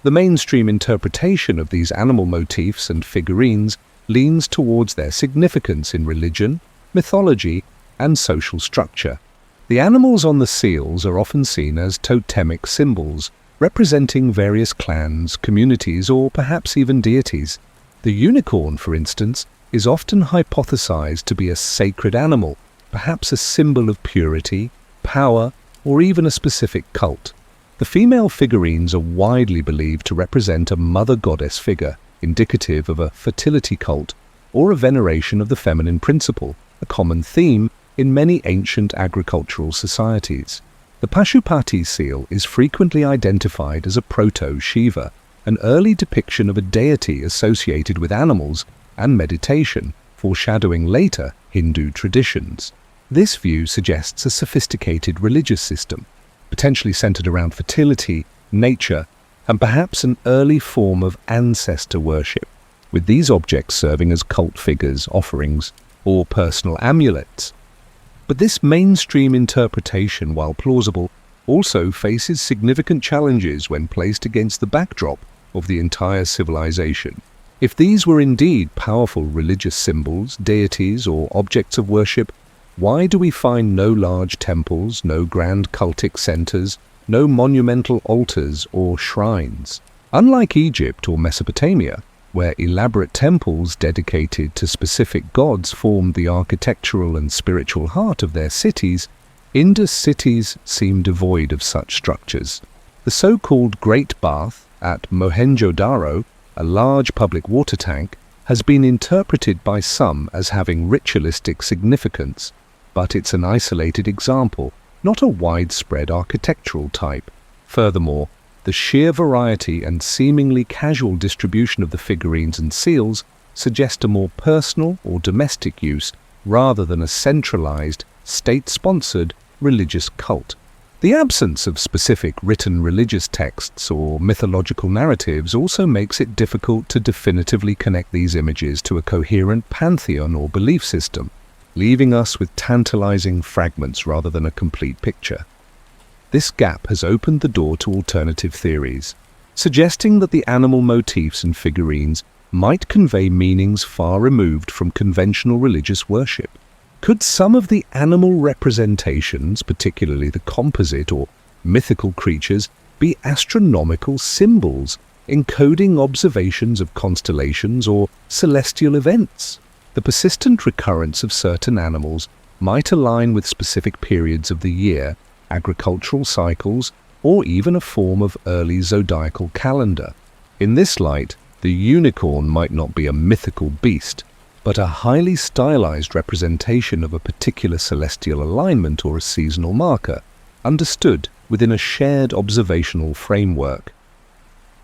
The mainstream interpretation of these animal motifs and figurines leans towards their significance in religion, mythology, and social structure. The animals on the seals are often seen as totemic symbols, representing various clans, communities, or perhaps even deities. The unicorn, for instance, is often hypothesized to be a sacred animal, perhaps a symbol of purity, power, or even a specific cult. The female figurines are widely believed to represent a mother goddess figure, indicative of a fertility cult or a veneration of the feminine principle, a common theme in many ancient agricultural societies. The Pashupati seal is frequently identified as a proto-Shiva, an early depiction of a deity associated with animals and meditation, foreshadowing later Hindu traditions. This view suggests a sophisticated religious system, potentially centered around fertility, nature, and perhaps an early form of ancestor worship, with these objects serving as cult figures, offerings, or personal amulets. But this mainstream interpretation, while plausible, also faces significant challenges when placed against the backdrop of the entire civilization. If these were indeed powerful religious symbols, deities, or objects of worship, why do we find no large temples, no grand cultic centers, no monumental altars or shrines? Unlike Egypt or Mesopotamia, where elaborate temples dedicated to specific gods formed the architectural and spiritual heart of their cities, Indus cities seem devoid of such structures. The so-called Great Bath at Mohenjo-Daro, a large public water tank, has been interpreted by some as having ritualistic significance, but it's an isolated example, not a widespread architectural type. Furthermore, the sheer variety and seemingly casual distribution of the figurines and seals suggest a more personal or domestic use rather than a centralized, state-sponsored religious cult. The absence of specific written religious texts or mythological narratives also makes it difficult to definitively connect these images to a coherent pantheon or belief system, leaving us with tantalizing fragments rather than a complete picture. This gap has opened the door to alternative theories, suggesting that the animal motifs and figurines might convey meanings far removed from conventional religious worship. Could some of the animal representations, particularly the composite or mythical creatures, be astronomical symbols encoding observations of constellations or celestial events? The persistent recurrence of certain animals might align with specific periods of the year, agricultural cycles, or even a form of early zodiacal calendar. In this light, the unicorn might not be a mythical beast, but a highly stylized representation of a particular celestial alignment or a seasonal marker, understood within a shared observational framework.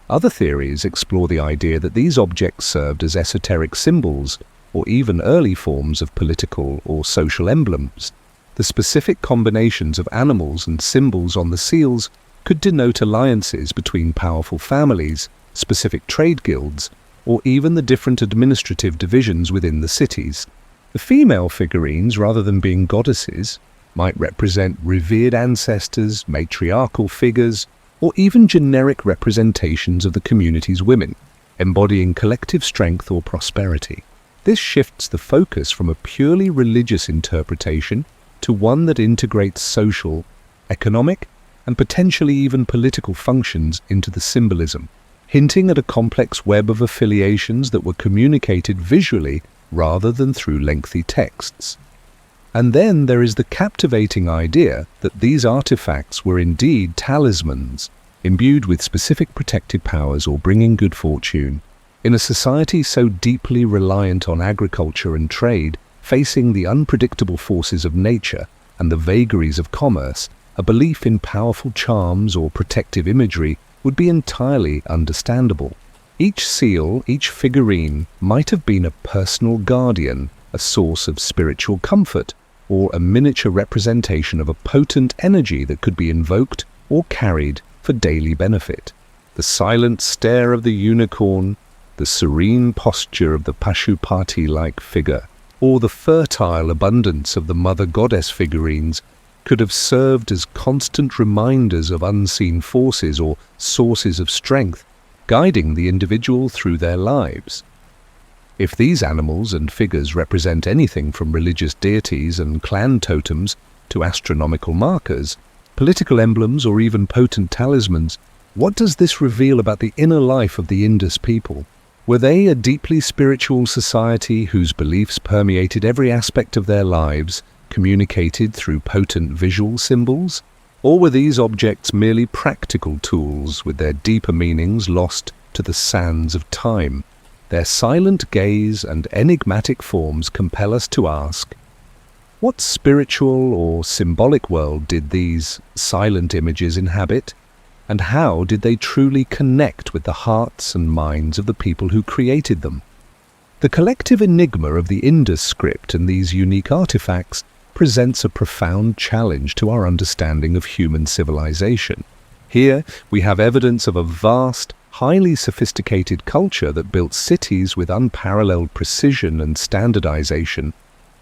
Other theories explore the idea that these objects served as esoteric symbols or even early forms of political or social emblems. The specific combinations of animals and symbols on the seals could denote alliances between powerful families, specific trade guilds, or even the different administrative divisions within the cities. The female figurines, rather than being goddesses, might represent revered ancestors, matriarchal figures, or even generic representations of the community's women, embodying collective strength or prosperity. This shifts the focus from a purely religious interpretation to one that integrates social, economic, and potentially even political functions into the symbolism, hinting at a complex web of affiliations that were communicated visually rather than through lengthy texts. And then there is the captivating idea that these artifacts were indeed talismans, imbued with specific protective powers or bringing good fortune. In a society so deeply reliant on agriculture and trade, facing the unpredictable forces of nature and the vagaries of commerce, a belief in powerful charms or protective imagery would be entirely understandable. Each seal, each figurine, might have been a personal guardian, a source of spiritual comfort, or a miniature representation of a potent energy that could be invoked or carried for daily benefit. The silent stare of the unicorn, the serene posture of the Pashupati-like figure, or the fertile abundance of the mother goddess figurines could have served as constant reminders of unseen forces or sources of strength, guiding the individual through their lives. If these animals and figures represent anything from religious deities and clan totems to astronomical markers, political emblems, or even potent talismans, what does this reveal about the inner life of the Indus people? Were they a deeply spiritual society whose beliefs permeated every aspect of their lives, communicated through potent visual symbols? Or were these objects merely practical tools with their deeper meanings lost to the sands of time? Their silent gaze and enigmatic forms compel us to ask, what spiritual or symbolic world did these silent images inhabit? And how did they truly connect with the hearts and minds of the people who created them? The collective enigma of the Indus script and these unique artifacts presents a profound challenge to our understanding of human civilization. Here we have evidence of a vast, highly sophisticated culture that built cities with unparalleled precision and standardization,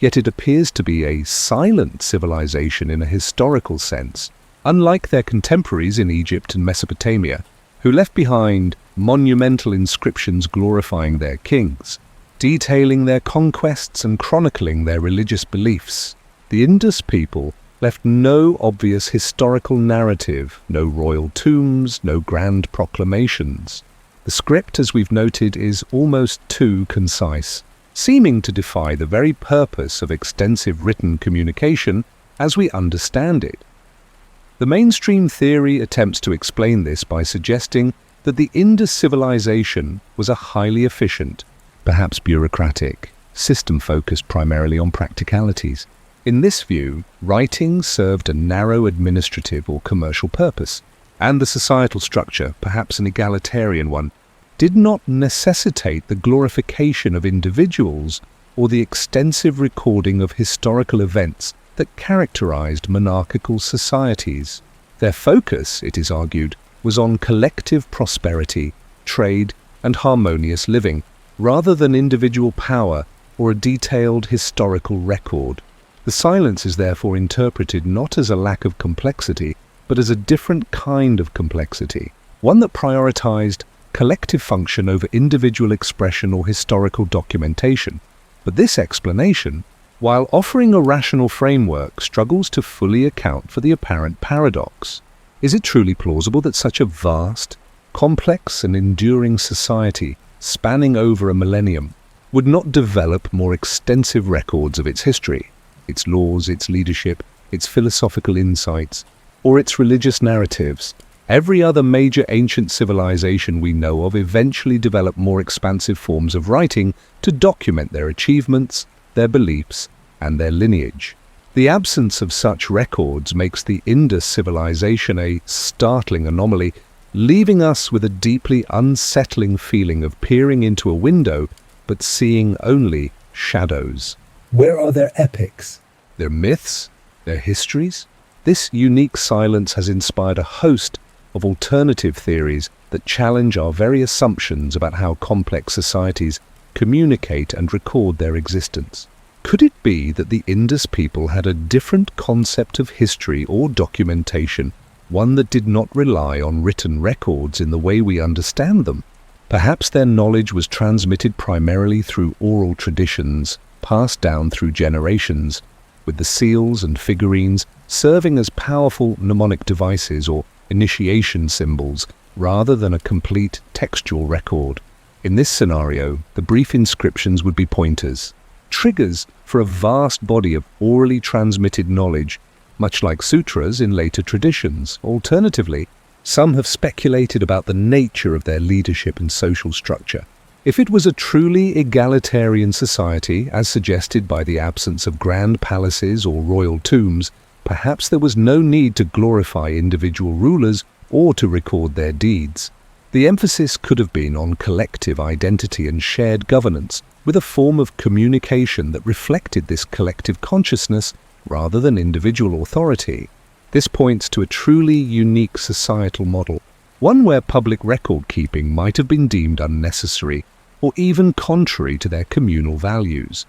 yet it appears to be a silent civilization in a historical sense, unlike their contemporaries in Egypt and Mesopotamia, who left behind monumental inscriptions glorifying their kings, detailing their conquests and chronicling their religious beliefs. The Indus people left no obvious historical narrative, no royal tombs, no grand proclamations. The script, as we've noted, is almost too concise, seeming to defy the very purpose of extensive written communication as we understand it. The mainstream theory attempts to explain this by suggesting that the Indus civilization was a highly efficient, perhaps bureaucratic, system focused primarily on practicalities. In this view, writing served a narrow administrative or commercial purpose, and the societal structure, perhaps an egalitarian one, did not necessitate the glorification of individuals or the extensive recording of historical events that characterized monarchical societies. Their focus, it is argued, was on collective prosperity, trade, and harmonious living, rather than individual power or a detailed historical record. The silence is therefore interpreted not as a lack of complexity, but as a different kind of complexity, one that prioritized collective function over individual expression or historical documentation. But this explanation, while offering a rational framework, struggles to fully account for the apparent paradox. Is it truly plausible that such a vast, complex and enduring society, spanning over a millennium, would not develop more extensive records of its history, its laws, its leadership, its philosophical insights, or its religious narratives? Every other major ancient civilization we know of eventually developed more expansive forms of writing to document their achievements, their beliefs, and their lineage. The absence of such records makes the Indus civilization a startling anomaly, leaving us with a deeply unsettling feeling of peering into a window but seeing only shadows. Where are their epics? Their myths, their histories? This unique silence has inspired a host of alternative theories that challenge our very assumptions about how complex societies communicate and record their existence. Could it be that the Indus people had a different concept of history or documentation, one that did not rely on written records in the way we understand them? Perhaps their knowledge was transmitted primarily through oral traditions, passed down through generations, with the seals and figurines serving as powerful mnemonic devices or initiation symbols rather than a complete textual record. In this scenario, the brief inscriptions would be pointers, triggers for a vast body of orally transmitted knowledge, much like sutras in later traditions. Alternatively, some have speculated about the nature of their leadership and social structure. If it was a truly egalitarian society, as suggested by the absence of grand palaces or royal tombs, perhaps there was no need to glorify individual rulers or to record their deeds. The emphasis could have been on collective identity and shared governance, with a form of communication that reflected this collective consciousness rather than individual authority. This points to a truly unique societal model, one where public record-keeping might have been deemed unnecessary or even contrary to their communal values.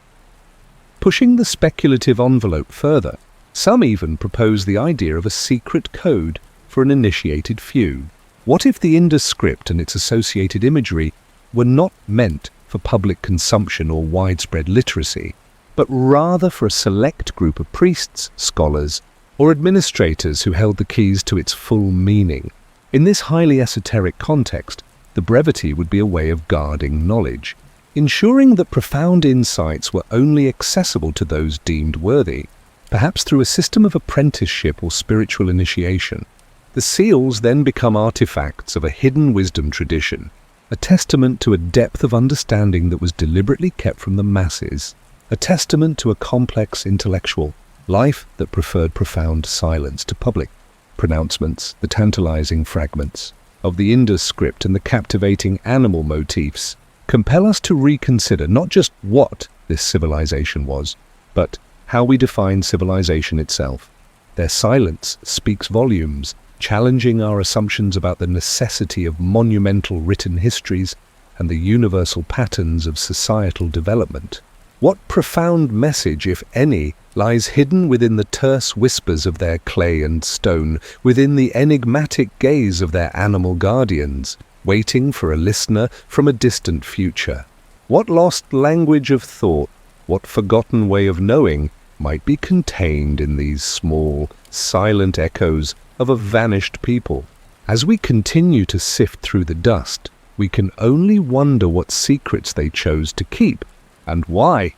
Pushing the speculative envelope further, some even propose the idea of a secret code for an initiated few. What if the Indus script and its associated imagery were not meant for public consumption or widespread literacy, but rather for a select group of priests, scholars, or administrators who held the keys to its full meaning? In this highly esoteric context, the brevity would be a way of guarding knowledge, ensuring that profound insights were only accessible to those deemed worthy, perhaps through a system of apprenticeship or spiritual initiation. The seals then become artifacts of a hidden wisdom tradition, a testament to a depth of understanding that was deliberately kept from the masses, a testament to a complex intellectual life that preferred profound silence to public pronouncements. The tantalizing fragments of the Indus script and the captivating animal motifs compel us to reconsider not just what this civilization was, but how we define civilization itself. Their silence speaks volumes, challenging our assumptions about the necessity of monumental written histories and the universal patterns of societal development. What profound message, if any, lies hidden within the terse whispers of their clay and stone, within the enigmatic gaze of their animal guardians, waiting for a listener from a distant future? What lost language of thought, what forgotten way of knowing might be contained in these small, silent echoes of a vanished people? As we continue to sift through the dust, we can only wonder what secrets they chose to keep, and why.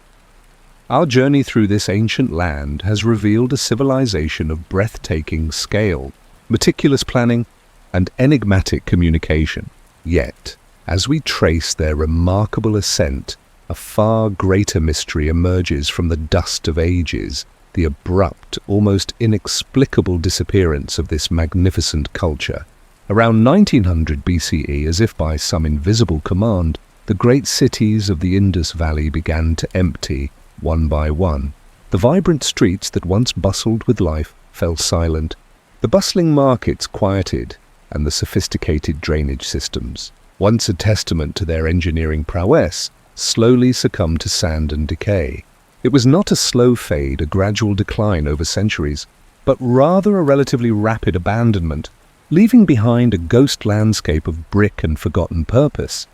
Our journey through this ancient land has revealed a civilization of breathtaking scale, meticulous planning, and enigmatic communication. Yet, as we trace their remarkable ascent, a far greater mystery emerges from the dust of ages, the abrupt, almost inexplicable disappearance of this magnificent culture, Around 1900 BCE, as if by some invisible command, the great cities of the Indus Valley began to empty, one by one. The vibrant streets that once bustled with life fell silent. The bustling markets quieted, and the sophisticated drainage systems, once a testament to their engineering prowess, slowly succumbed to sand and decay. It was not a slow fade, a gradual decline over centuries, but rather a relatively rapid abandonment, leaving behind a ghost landscape of brick and forgotten purpose.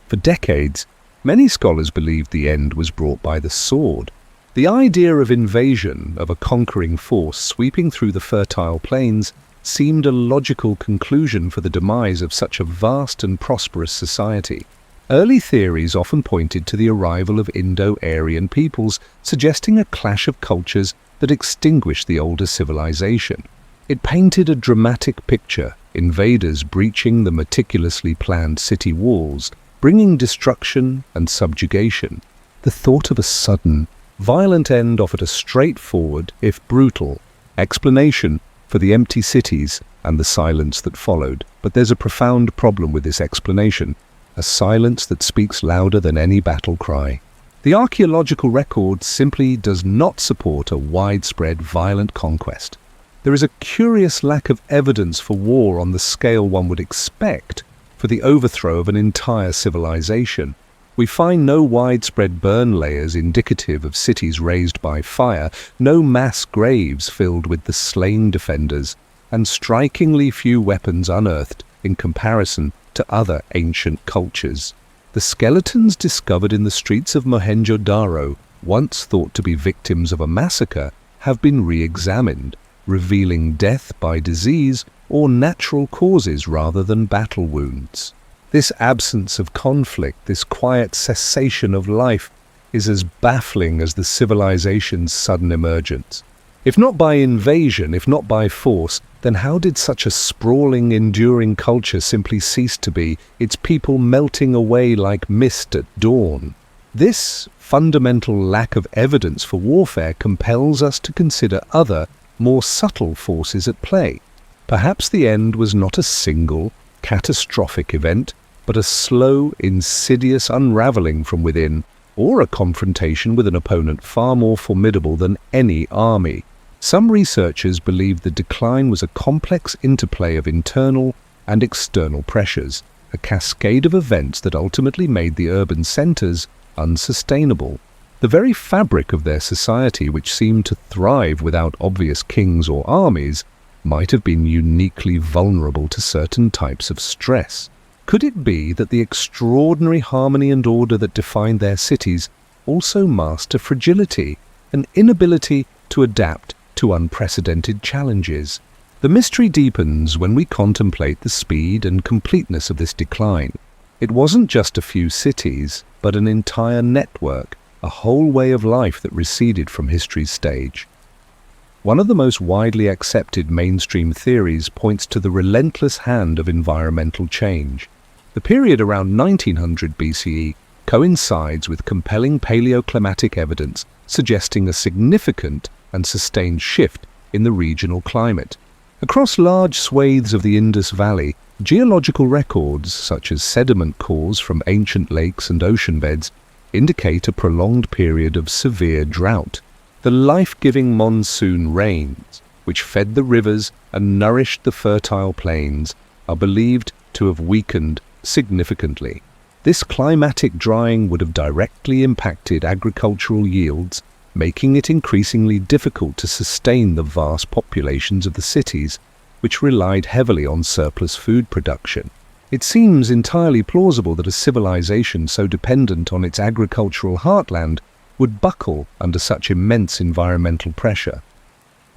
For decades, many scholars believed the end was brought by the sword. The idea of invasion, of a conquering force sweeping through the fertile plains, seemed a logical conclusion for the demise of such a vast and prosperous society. Early theories often pointed to the arrival of Indo-Aryan peoples, suggesting a clash of cultures that extinguished the older civilization. It painted a dramatic picture, invaders breaching the meticulously planned city walls, bringing destruction and subjugation. The thought of a sudden, violent end offered a straightforward, if brutal, explanation for the empty cities and the silence that followed. But there's a profound problem with this explanation, a silence that speaks louder than any battle cry. The archaeological record simply does not support a widespread violent conquest. There is a curious lack of evidence for war on the scale one would expect for the overthrow of an entire civilization. We find no widespread burn layers indicative of cities razed by fire, no mass graves filled with the slain defenders, and strikingly few weapons unearthed in comparison to other ancient cultures. The skeletons discovered in the streets of Mohenjo-Daro, once thought to be victims of a massacre, have been re-examined, revealing death by disease or natural causes rather than battle wounds. This absence of conflict, this quiet cessation of life, is as baffling as the civilization's sudden emergence. If not by invasion, if not by force, then how did such a sprawling, enduring culture simply cease to be, its people melting away like mist at dawn? This fundamental lack of evidence for warfare compels us to consider other, more subtle forces at play. Perhaps the end was not a single, catastrophic event, but a slow, insidious unraveling from within, or a confrontation with an opponent far more formidable than any army. Some researchers believe the decline was a complex interplay of internal and external pressures, a cascade of events that ultimately made the urban centers unsustainable. The very fabric of their society, which seemed to thrive without obvious kings or armies, might have been uniquely vulnerable to certain types of stress. Could it be that the extraordinary harmony and order that defined their cities also masked a fragility, an inability to adapt to unprecedented challenges? The mystery deepens when we contemplate the speed and completeness of this decline. It wasn't just a few cities, but an entire network, a whole way of life that receded from history's stage. One of the most widely accepted mainstream theories points to the relentless hand of environmental change. The period around 1900 BCE coincides with compelling paleoclimatic evidence suggesting a significant and sustained shift in the regional climate. Across large swathes of the Indus Valley, geological records, such as sediment cores from ancient lakes and ocean beds, indicate a prolonged period of severe drought. The life-giving monsoon rains, which fed the rivers and nourished the fertile plains, are believed to have weakened significantly. This climatic drying would have directly impacted agricultural yields, making it increasingly difficult to sustain the vast populations of the cities, which relied heavily on surplus food production. It seems entirely plausible that a civilization so dependent on its agricultural heartland would buckle under such immense environmental pressure.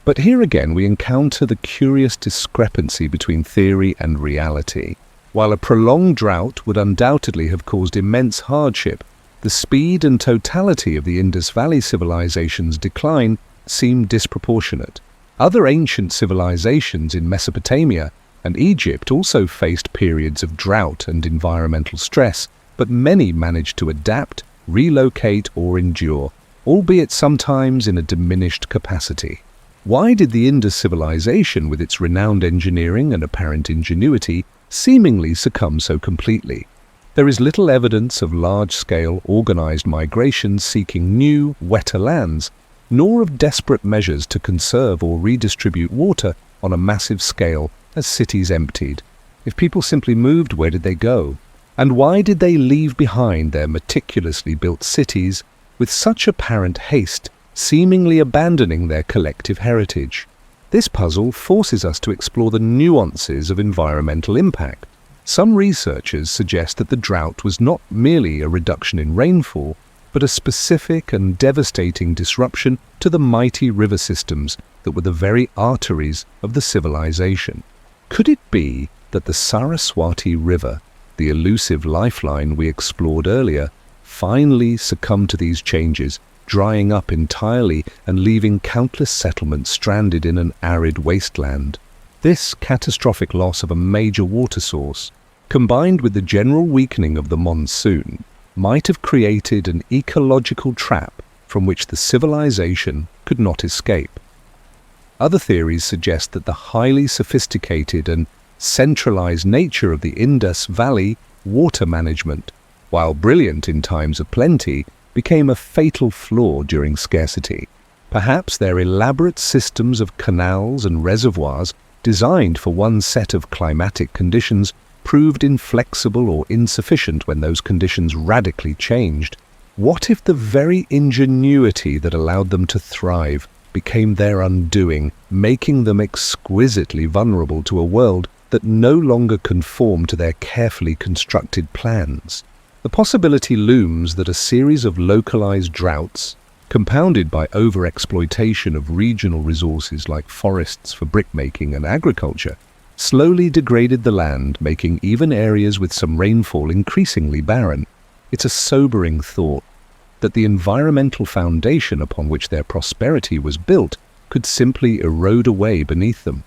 But here again we encounter the curious discrepancy between theory and reality. While a prolonged drought would undoubtedly have caused immense hardship, the speed and totality of the Indus Valley civilization's decline seemed disproportionate. Other ancient civilizations in Mesopotamia and Egypt also faced periods of drought and environmental stress, but many managed to adapt, relocate or endure, albeit sometimes in a diminished capacity. Why did the Indus civilization, with its renowned engineering and apparent ingenuity, seemingly succumb so completely? There is little evidence of large-scale, organized migrations seeking new, wetter lands, nor of desperate measures to conserve or redistribute water on a massive scale as cities emptied. If people simply moved, where did they go? And why did they leave behind their meticulously built cities with such apparent haste, seemingly abandoning their collective heritage? This puzzle forces us to explore the nuances of environmental impact. Some researchers suggest that the drought was not merely a reduction in rainfall, but a specific and devastating disruption to the mighty river systems that were the very arteries of the civilization. Could it be that the Saraswati River, the elusive lifeline we explored earlier, finally succumbed to these changes, drying up entirely and leaving countless settlements stranded in an arid wasteland? This catastrophic loss of a major water source, combined with the general weakening of the monsoon, might have created an ecological trap from which the civilization could not escape. Other theories suggest that the highly sophisticated and centralized nature of the Indus Valley water management, while brilliant in times of plenty, became a fatal flaw during scarcity. Perhaps their elaborate systems of canals and reservoirs designed for one set of climatic conditions proved inflexible or insufficient when those conditions radically changed. What if the very ingenuity that allowed them to thrive became their undoing, making them exquisitely vulnerable to a world that no longer conformed to their carefully constructed plans? The possibility looms that a series of localized droughts, compounded by overexploitation of regional resources like forests for brickmaking and agriculture, slowly degraded the land, making even areas with some rainfall increasingly barren. It's a sobering thought that the environmental foundation upon which their prosperity was built could simply erode away beneath them.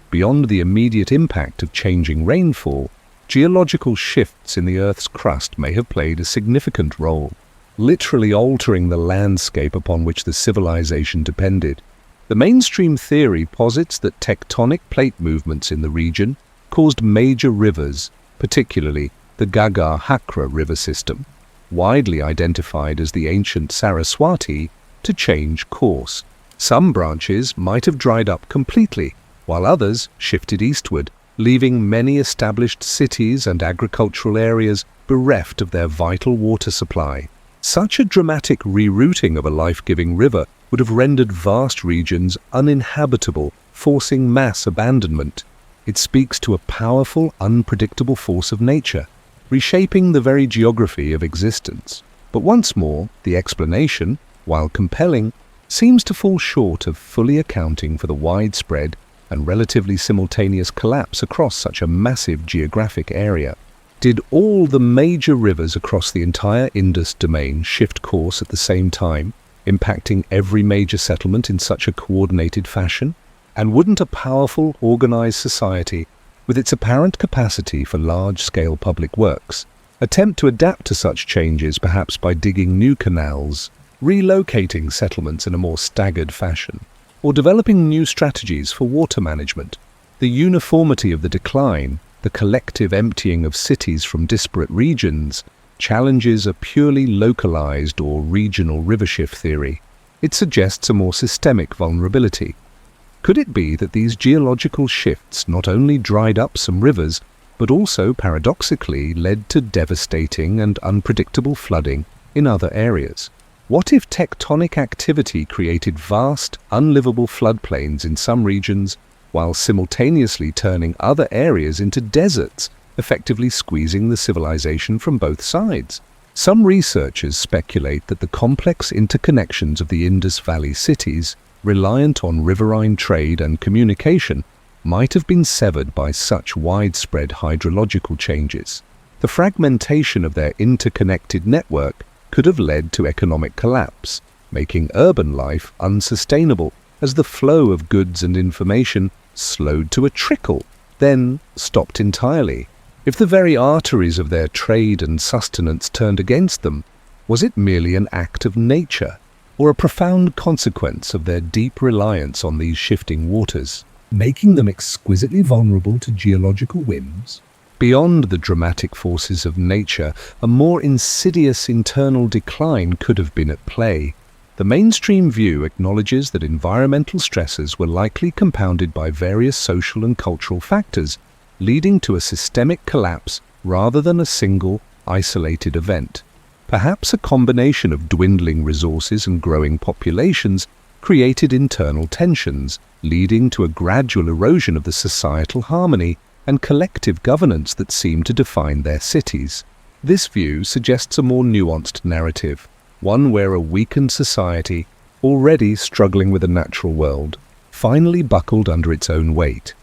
Beyond the immediate impact of changing rainfall, geological shifts in the Earth's crust may have played a significant role, literally altering the landscape upon which the civilization depended. The mainstream theory posits that tectonic plate movements in the region caused major rivers, particularly the Ghaggar-Hakra river system, widely identified as the ancient Saraswati, to change course. Some branches might have dried up completely, while others shifted eastward, leaving many established cities and agricultural areas bereft of their vital water supply. Such a dramatic rerouting of a life-giving river would have rendered vast regions uninhabitable, forcing mass abandonment. It speaks to a powerful, unpredictable force of nature, reshaping the very geography of existence. But once more, the explanation, while compelling, seems to fall short of fully accounting for the widespread and relatively simultaneous collapse across such a massive geographic area. Did all the major rivers across the entire Indus domain shift course at the same time, impacting every major settlement in such a coordinated fashion? And wouldn't a powerful, organized society, with its apparent capacity for large-scale public works, attempt to adapt to such changes perhaps by digging new canals, relocating settlements in a more staggered fashion, or developing new strategies for water management? The uniformity of the decline, the collective emptying of cities from disparate regions, challenges a purely localized or regional river shift theory. It suggests a more systemic vulnerability. Could it be that these geological shifts not only dried up some rivers, but also paradoxically led to devastating and unpredictable flooding in other areas? What if tectonic activity created vast, unlivable floodplains in some regions, while simultaneously turning other areas into deserts, effectively squeezing the civilization from both sides? Some researchers speculate that the complex interconnections of the Indus Valley cities, reliant on riverine trade and communication, might have been severed by such widespread hydrological changes. The fragmentation of their interconnected network could have led to economic collapse, making urban life unsustainable as the flow of goods and information slowed to a trickle, then stopped entirely. If the very arteries of their trade and sustenance turned against them, was it merely an act of nature, or a profound consequence of their deep reliance on these shifting waters? making them exquisitely vulnerable to geological whims? Beyond the dramatic forces of nature, a more insidious internal decline could have been at play. The mainstream view acknowledges that environmental stresses were likely compounded by various social and cultural factors, leading to a systemic collapse rather than a single, isolated event. Perhaps a combination of dwindling resources and growing populations created internal tensions, leading to a gradual erosion of the societal harmony and collective governance that seemed to define their cities. This view suggests a more nuanced narrative, one where a weakened society, already struggling with the natural world, finally buckled under its own weight.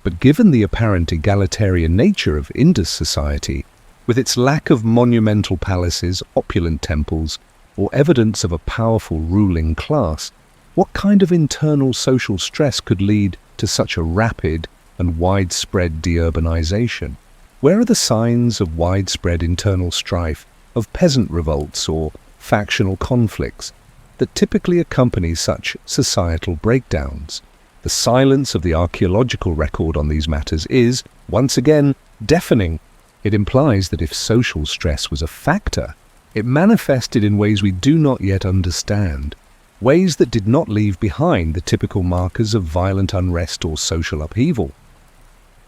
But given the apparent egalitarian nature of Indus society, with its lack of monumental palaces, opulent temples, or evidence of a powerful ruling class, what kind of internal social stress could lead to such a rapid and widespread deurbanization? Where are the signs of widespread internal strife, of peasant revolts or factional conflicts that typically accompany such societal breakdowns? The silence of the archaeological record on these matters is, once again, deafening. It implies that if social stress was a factor, it manifested in ways we do not yet understand, ways that did not leave behind the typical markers of violent unrest or social upheaval.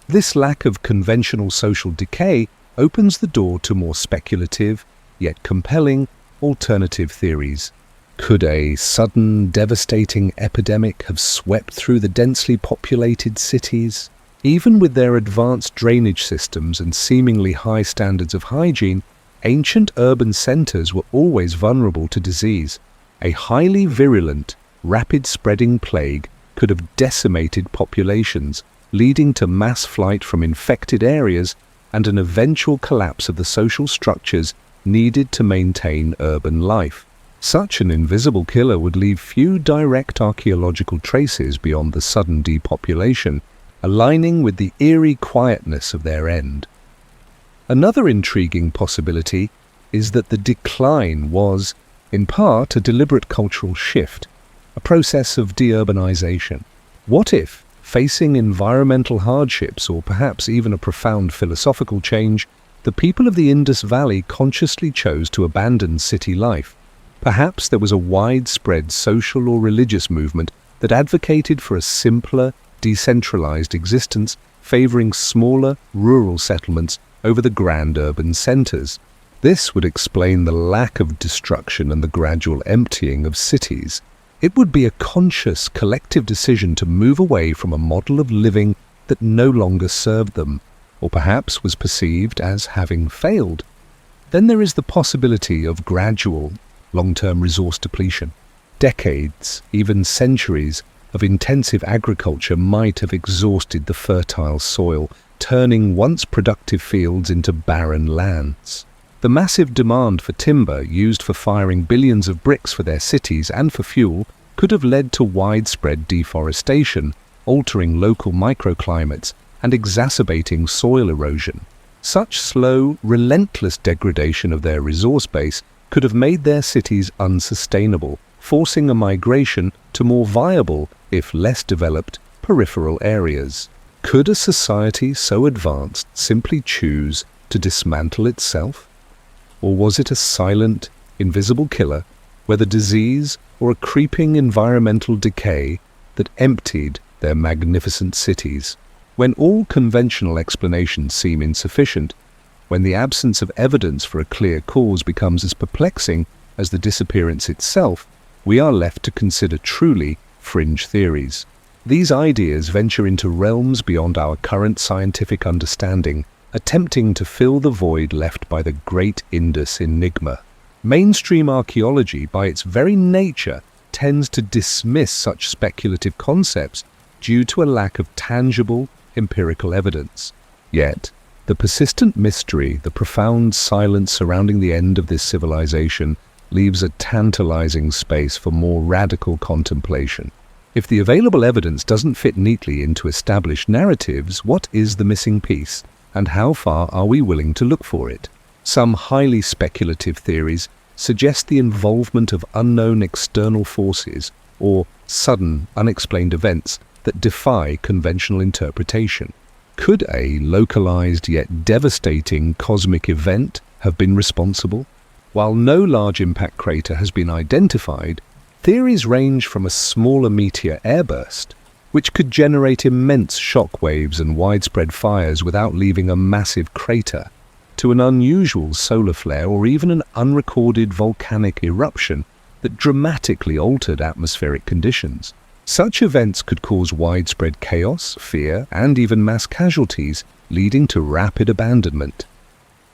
This lack of conventional social decay opens the door to more speculative, yet compelling, alternative theories. Could a sudden, devastating epidemic have swept through the densely populated cities? Even with their advanced drainage systems and seemingly high standards of hygiene, ancient urban centers were always vulnerable to disease. A highly virulent, rapid-spreading plague could have decimated populations, leading to mass flight from infected areas and an eventual collapse of the social structures needed to maintain urban life. Such an invisible killer would leave few direct archaeological traces beyond the sudden depopulation, aligning with the eerie quietness of their end. Another intriguing possibility is that the decline was, in part, a deliberate cultural shift, a process of deurbanization. What if, facing environmental hardships or perhaps even a profound philosophical change, the people of the Indus Valley consciously chose to abandon city life? Perhaps there was a widespread social or religious movement that advocated for a simpler, decentralized existence, favoring smaller, rural settlements over the grand urban centers. This would explain the lack of destruction and the gradual emptying of cities. It would be a conscious, collective decision to move away from a model of living that no longer served them, or perhaps was perceived as having failed. Then there is the possibility of gradual, long-term resource depletion. Decades, even centuries, of intensive agriculture might have exhausted the fertile soil, turning once productive fields into barren lands. The massive demand for timber used for firing billions of bricks for their cities and for fuel could have led to widespread deforestation, altering local microclimates and exacerbating soil erosion. Such slow, relentless degradation of their resource base could have made their cities unsustainable, forcing a migration to more viable, if less developed, peripheral areas. Could a society so advanced simply choose to dismantle itself? Or was it a silent, invisible killer, whether disease or a creeping environmental decay that emptied their magnificent cities? When all conventional explanations seem insufficient, when the absence of evidence for a clear cause becomes as perplexing as the disappearance itself, we are left to consider truly fringe theories. These ideas venture into realms beyond our current scientific understanding, attempting to fill the void left by the great Indus enigma. Mainstream archaeology, by its very nature, tends to dismiss such speculative concepts due to a lack of tangible, empirical evidence. Yet, the persistent mystery, the profound silence surrounding the end of this civilization, leaves a tantalizing space for more radical contemplation. If the available evidence doesn't fit neatly into established narratives, what is the missing piece? And how far are we willing to look for it? Some highly speculative theories suggest the involvement of unknown external forces or sudden, unexplained events that defy conventional interpretation. Could a localized yet devastating cosmic event have been responsible? While no large impact crater has been identified, theories range from a smaller meteor airburst, which could generate immense shock waves and widespread fires without leaving a massive crater, to an unusual solar flare or even an unrecorded volcanic eruption that dramatically altered atmospheric conditions. Such events could cause widespread chaos, fear, and even mass casualties, leading to rapid abandonment.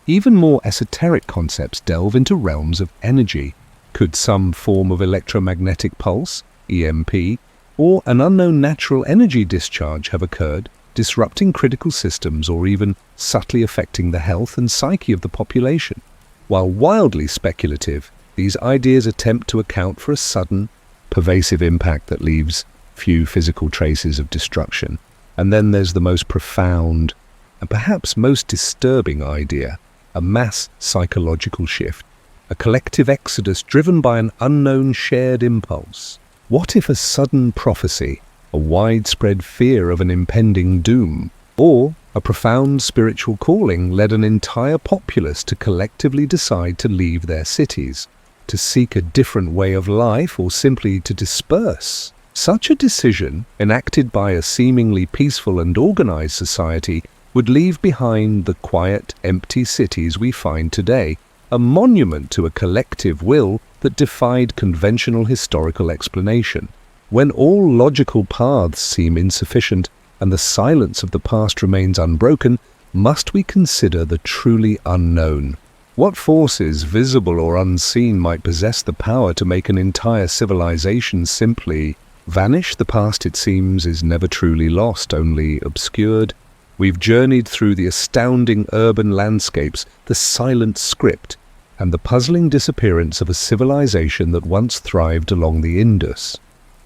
Even more esoteric concepts delve into realms of energy. Could some form of electromagnetic pulse, EMP, or an unknown natural energy discharge have occurred, disrupting critical systems or even subtly affecting the health and psyche of the population? While wildly speculative, these ideas attempt to account for a sudden, pervasive impact that leaves few physical traces of destruction. And then there's the most profound and perhaps most disturbing idea, a mass psychological shift, a collective exodus driven by an unknown shared impulse. What if a sudden prophecy, a widespread fear of an impending doom, or a profound spiritual calling led an entire populace to collectively decide to leave their cities, to seek a different way of life, or simply to disperse? Such a decision, enacted by a seemingly peaceful and organized society, would leave behind the quiet, empty cities we find today, a monument to a collective will that defied conventional historical explanation. When all logical paths seem insufficient and the silence of the past remains unbroken, must we consider the truly unknown? What forces, visible or unseen, might possess the power to make an entire civilization simply vanish? The past, it seems, is never truly lost, only obscured. We've journeyed through the astounding urban landscapes, the silent script, and the puzzling disappearance of a civilization that once thrived along the Indus.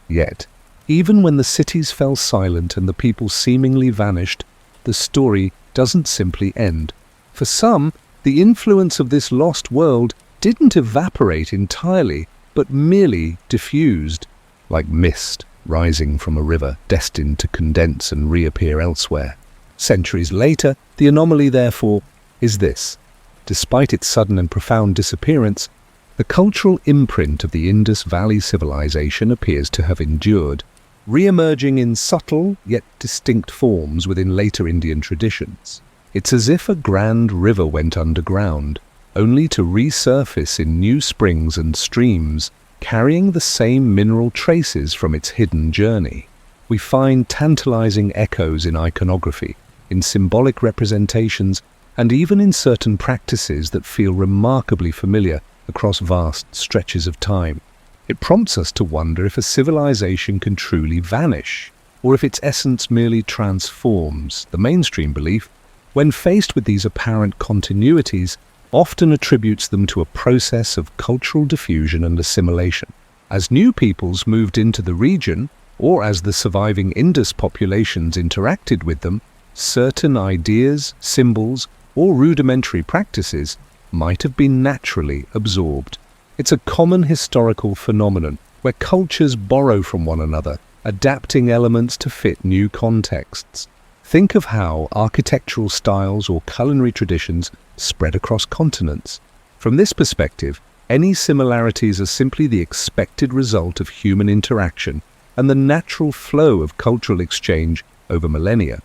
Yet, even when the cities fell silent and the people seemingly vanished, the story doesn't simply end. For some, the influence of this lost world didn't evaporate entirely, but merely diffused, like mist rising from a river destined to condense and reappear elsewhere. Centuries later, the anomaly, therefore, is this. Despite its sudden and profound disappearance, the cultural imprint of the Indus Valley civilization appears to have endured, re-emerging in subtle yet distinct forms within later Indian traditions. It's as if a grand river went underground, only to resurface in new springs and streams, carrying the same mineral traces from its hidden journey. We find tantalizing echoes in iconography, in symbolic representations, and even in certain practices that feel remarkably familiar across vast stretches of time. It prompts us to wonder if a civilization can truly vanish, or if its essence merely transforms. The mainstream belief, when faced with these apparent continuities, often attributes them to a process of cultural diffusion and assimilation. As new peoples moved into the region, or as the surviving Indus populations interacted with them, certain ideas, symbols, or rudimentary practices might have been naturally absorbed. It's a common historical phenomenon where cultures borrow from one another, adapting elements to fit new contexts. Think of how architectural styles or culinary traditions spread across continents. From this perspective, any similarities are simply the expected result of human interaction and the natural flow of cultural exchange over millennia.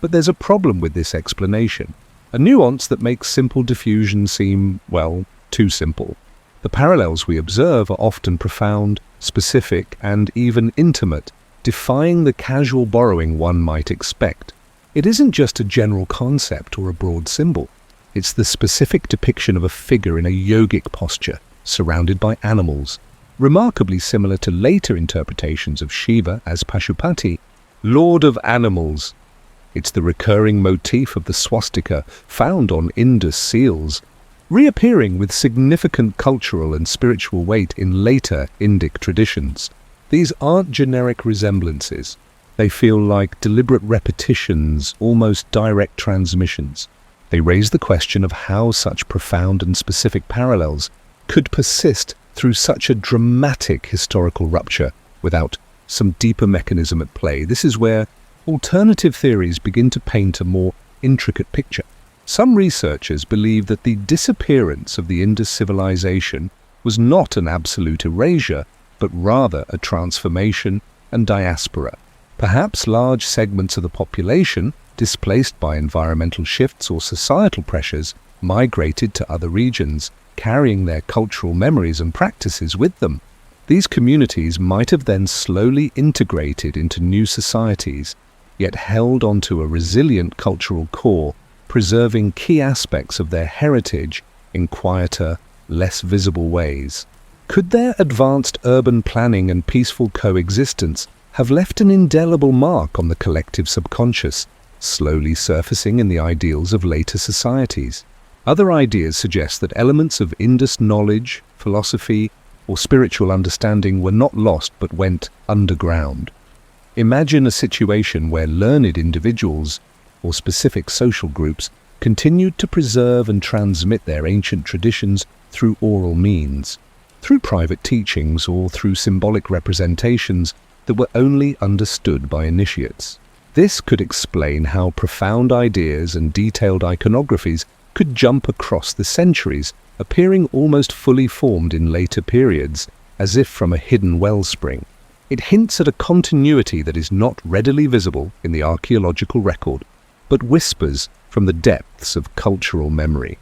But there's a problem with this explanation, a nuance that makes simple diffusion seem, well, too simple. The parallels we observe are often profound, specific, and even intimate, defying the casual borrowing one might expect. It isn't just a general concept or a broad symbol. It's the specific depiction of a figure in a yogic posture, surrounded by animals, remarkably similar to later interpretations of Shiva as Pashupati, Lord of Animals. It's the recurring motif of the swastika found on Indus seals, reappearing with significant cultural and spiritual weight in later Indic traditions. These aren't generic resemblances. They feel like deliberate repetitions, almost direct transmissions. They raise the question of how such profound and specific parallels could persist through such a dramatic historical rupture without some deeper mechanism at play. This is where alternative theories begin to paint a more intricate picture. Some researchers believe that the disappearance of the Indus civilization was not an absolute erasure, but rather a transformation and diaspora. Perhaps large segments of the population, displaced by environmental shifts or societal pressures, migrated to other regions, carrying their cultural memories and practices with them. These communities might have then slowly integrated into new societies, yet held onto a resilient cultural core, preserving key aspects of their heritage in quieter, less visible ways. Could their advanced urban planning and peaceful coexistence have left an indelible mark on the collective subconscious, slowly surfacing in the ideals of later societies? Other ideas suggest that elements of Indus knowledge, philosophy, or spiritual understanding were not lost but went underground. Imagine a situation where learned individuals or specific social groups continued to preserve and transmit their ancient traditions through oral means, through private teachings or through symbolic representations that were only understood by initiates. This could explain how profound ideas and detailed iconographies could jump across the centuries, appearing almost fully formed in later periods, as if from a hidden wellspring. It hints at a continuity that is not readily visible in the archaeological record, but whispers from the depths of cultural memory.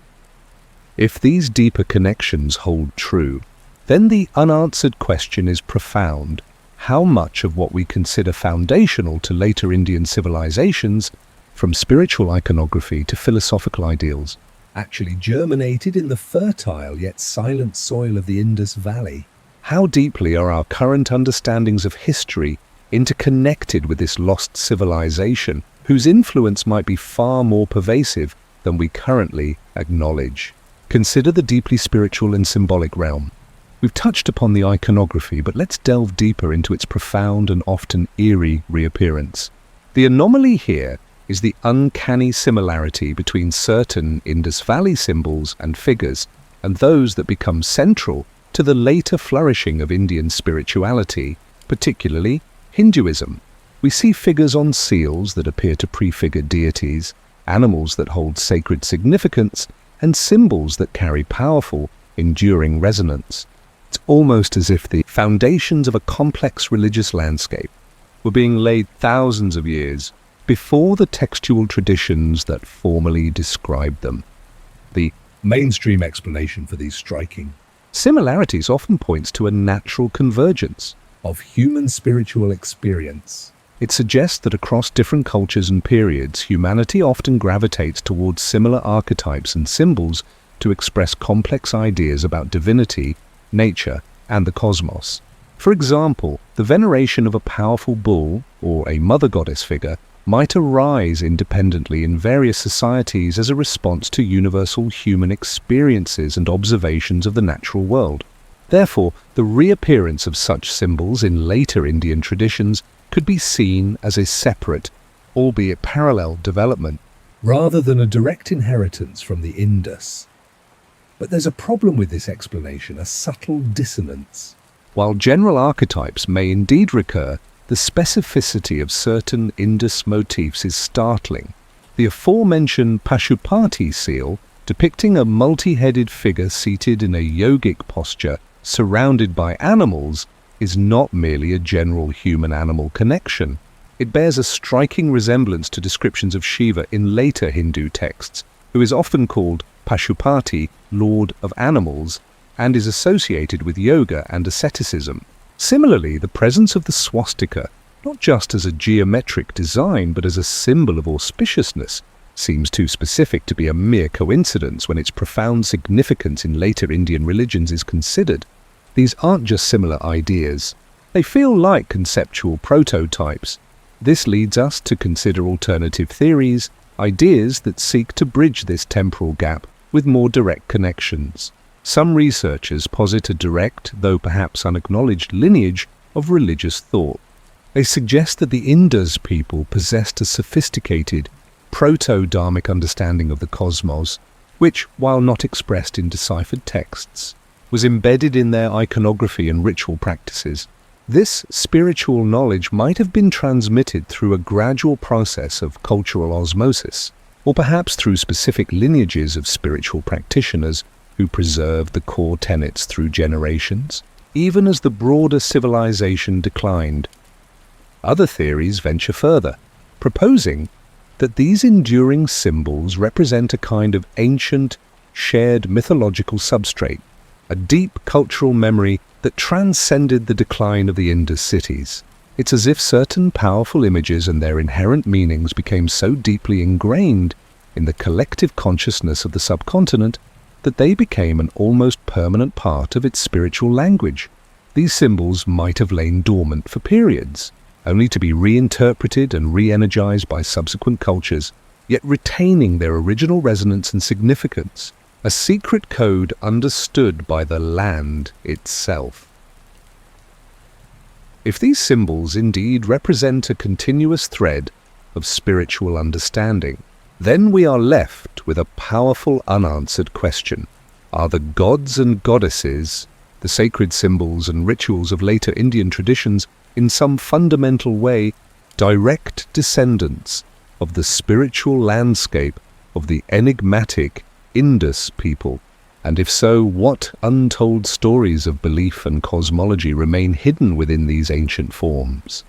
If these deeper connections hold true, then the unanswered question is profound: how much of what we consider foundational to later Indian civilizations, from spiritual iconography to philosophical ideals, actually germinated in the fertile yet silent soil of the Indus Valley? How deeply are our current understandings of history interconnected with this lost civilization, whose influence might be far more pervasive than we currently acknowledge? Consider the deeply spiritual and symbolic realm. We've touched upon the iconography, but let's delve deeper into its profound and often eerie reappearance. The anomaly here is the uncanny similarity between certain Indus Valley symbols and figures and those that become central to the later flourishing of Indian spirituality, particularly Hinduism. We see figures on seals that appear to prefigure deities, animals that hold sacred significance, and symbols that carry powerful, enduring resonance. It's almost as if the foundations of a complex religious landscape were being laid thousands of years before the textual traditions that formally described them. The mainstream explanation for these striking similarities often points to a natural convergence of human spiritual experience. It suggests that across different cultures and periods, humanity often gravitates towards similar archetypes and symbols to express complex ideas about divinity, nature, and the cosmos. For example, the veneration of a powerful bull or a mother goddess figure might arise independently in various societies as a response to universal human experiences and observations of the natural world. Therefore, the reappearance of such symbols in later Indian traditions could be seen as a separate, albeit parallel, development, rather than a direct inheritance from the Indus. But there's a problem with this explanation, a subtle dissonance. While general archetypes may indeed recur, the specificity of certain Indus motifs is startling. The aforementioned Pashupati seal, depicting a multi-headed figure seated in a yogic posture surrounded by animals, is not merely a general human-animal connection. It bears a striking resemblance to descriptions of Shiva in later Hindu texts, who is often called Pashupati, Lord of Animals, and is associated with yoga and asceticism. Similarly, the presence of the swastika, not just as a geometric design but as a symbol of auspiciousness, seems too specific to be a mere coincidence when its profound significance in later Indian religions is considered. These aren't just similar ideas. They feel like conceptual prototypes. This leads us to consider alternative theories, ideas that seek to bridge this temporal gap with more direct connections. Some researchers posit a direct, though perhaps unacknowledged, lineage of religious thought. They suggest that the Indus people possessed a sophisticated, proto-dharmic understanding of the cosmos, which, while not expressed in deciphered texts, was embedded in their iconography and ritual practices. This spiritual knowledge might have been transmitted through a gradual process of cultural osmosis, or perhaps through specific lineages of spiritual practitioners who preserved the core tenets through generations, even as the broader civilization declined. Other theories venture further, proposing that these enduring symbols represent a kind of ancient, shared mythological substrate, a deep cultural memory that transcended the decline of the Indus cities. It's as if certain powerful images and their inherent meanings became so deeply ingrained in the collective consciousness of the subcontinent that they became an almost permanent part of its spiritual language. These symbols might have lain dormant for periods, only to be reinterpreted and re-energized by subsequent cultures, yet retaining their original resonance and significance, a secret code understood by the land itself. If these symbols indeed represent a continuous thread of spiritual understanding, then we are left with a powerful unanswered question. Are the gods and goddesses, the sacred symbols and rituals of later Indian traditions, in some fundamental way, direct descendants of the spiritual landscape of the enigmatic Indus people? And if so, what untold stories of belief and cosmology remain hidden within these ancient forms?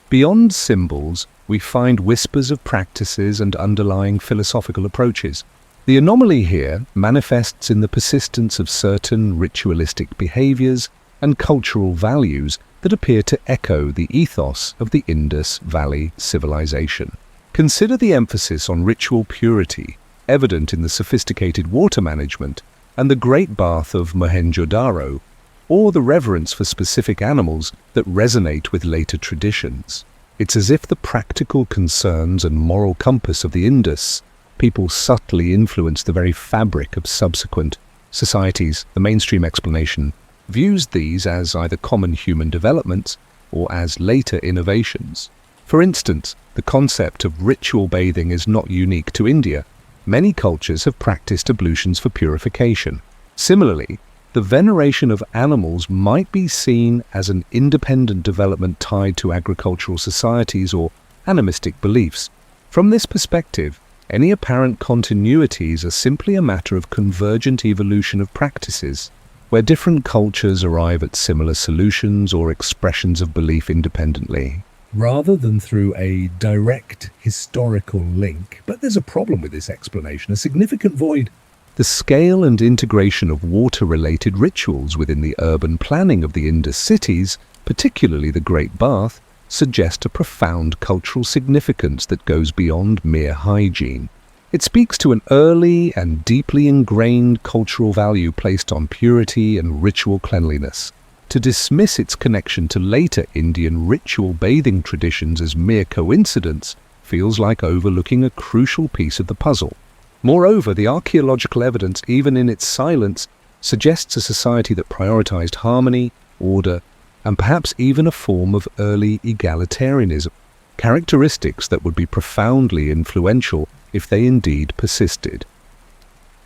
Beyond symbols, we find whispers of practices and underlying philosophical approaches. The anomaly here manifests in the persistence of certain ritualistic behaviors and cultural values that appear to echo the ethos of the Indus Valley civilization. Consider the emphasis on ritual purity, evident in the sophisticated water management and the Great Bath of Mohenjo-daro, or the reverence for specific animals that resonate with later traditions. It's as if the practical concerns and moral compass of the Indus people subtly influence the very fabric of subsequent societies. The mainstream explanation views these as either common human developments or as later innovations. For instance, the concept of ritual bathing is not unique to India. Many cultures have practiced ablutions for purification. Similarly, the veneration of animals might be seen as an independent development tied to agricultural societies or animistic beliefs. From this perspective, any apparent continuities are simply a matter of convergent evolution of practices, where different cultures arrive at similar solutions or expressions of belief independently, rather than through a direct historical link. But there's a problem with this explanation, a significant void. The scale and integration of water-related rituals within the urban planning of the Indus cities, particularly the Great Bath, suggest a profound cultural significance that goes beyond mere hygiene. It speaks to an early and deeply ingrained cultural value placed on purity and ritual cleanliness. To dismiss its connection to later Indian ritual bathing traditions as mere coincidence feels like overlooking a crucial piece of the puzzle. Moreover, the archaeological evidence, even in its silence, suggests a society that prioritized harmony, order, and perhaps even a form of early egalitarianism, characteristics that would be profoundly influential if they indeed persisted.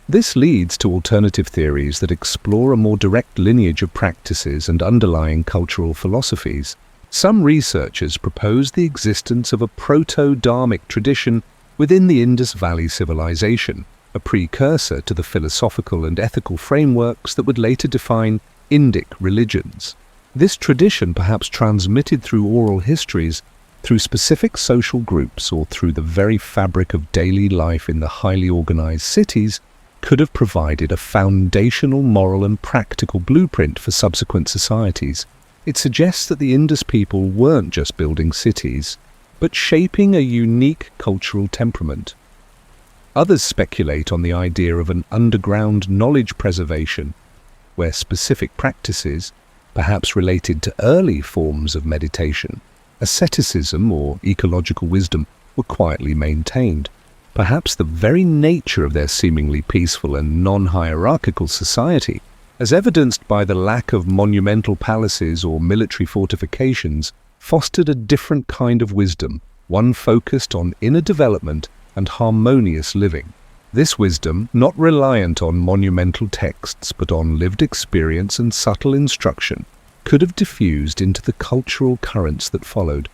This leads to alternative theories that explore a more direct lineage of practices and underlying cultural philosophies. Some researchers propose the existence of a proto-dharmic tradition within the Indus Valley civilization, a precursor to the philosophical and ethical frameworks that would later define Indic religions. This tradition, perhaps transmitted through oral histories, through specific social groups, or through the very fabric of daily life in the highly organized cities, could have provided a foundational moral and practical blueprint for subsequent societies. It suggests that the Indus people weren't just building cities, but shaping a unique cultural temperament. Others speculate on the idea of an underground knowledge preservation, where specific practices, perhaps related to early forms of meditation, asceticism or ecological wisdom, were quietly maintained. Perhaps the very nature of their seemingly peaceful and non-hierarchical society, as evidenced by the lack of monumental palaces or military fortifications, fostered a different kind of wisdom, one focused on inner development and harmonious living. This wisdom, not reliant on monumental texts but on lived experience and subtle instruction, could have diffused into the cultural currents that followed.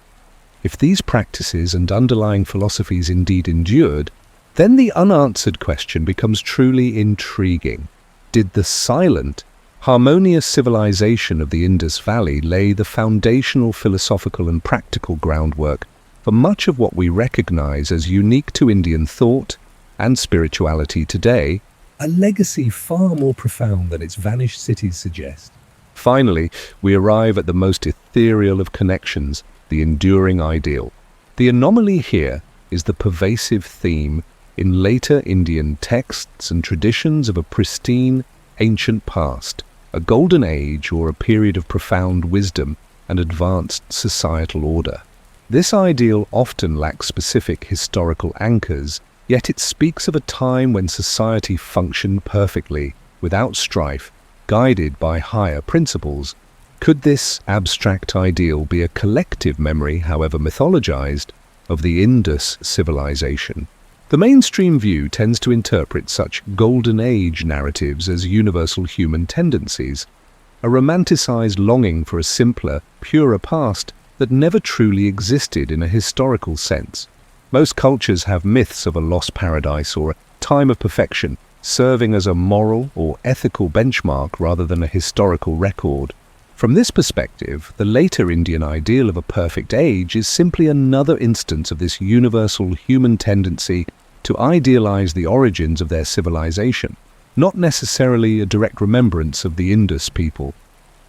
If these practices and underlying philosophies indeed endured, then the unanswered question becomes truly intriguing. Did the silent, harmonious civilization of the Indus Valley lay the foundational philosophical and practical groundwork for much of what we recognize as unique to Indian thought and spirituality today? A legacy far more profound than its vanished cities suggest. Finally, we arrive at the most ethereal of connections, the enduring ideal. The anomaly here is the pervasive theme in later Indian texts and traditions of a pristine, ancient past, a golden age or a period of profound wisdom and advanced societal order. This ideal often lacks specific historical anchors, yet it speaks of a time when society functioned perfectly, without strife, guided by higher principles. Could this abstract ideal be a collective memory, however mythologized, of the Indus civilization? The mainstream view tends to interpret such golden age narratives as universal human tendencies, a romanticized longing for a simpler, purer past that never truly existed in a historical sense. Most cultures have myths of a lost paradise or a time of perfection, serving as a moral or ethical benchmark rather than a historical record. From this perspective, the later Indian ideal of a perfect age is simply another instance of this universal human tendency to idealize the origins of their civilization, not necessarily a direct remembrance of the Indus people.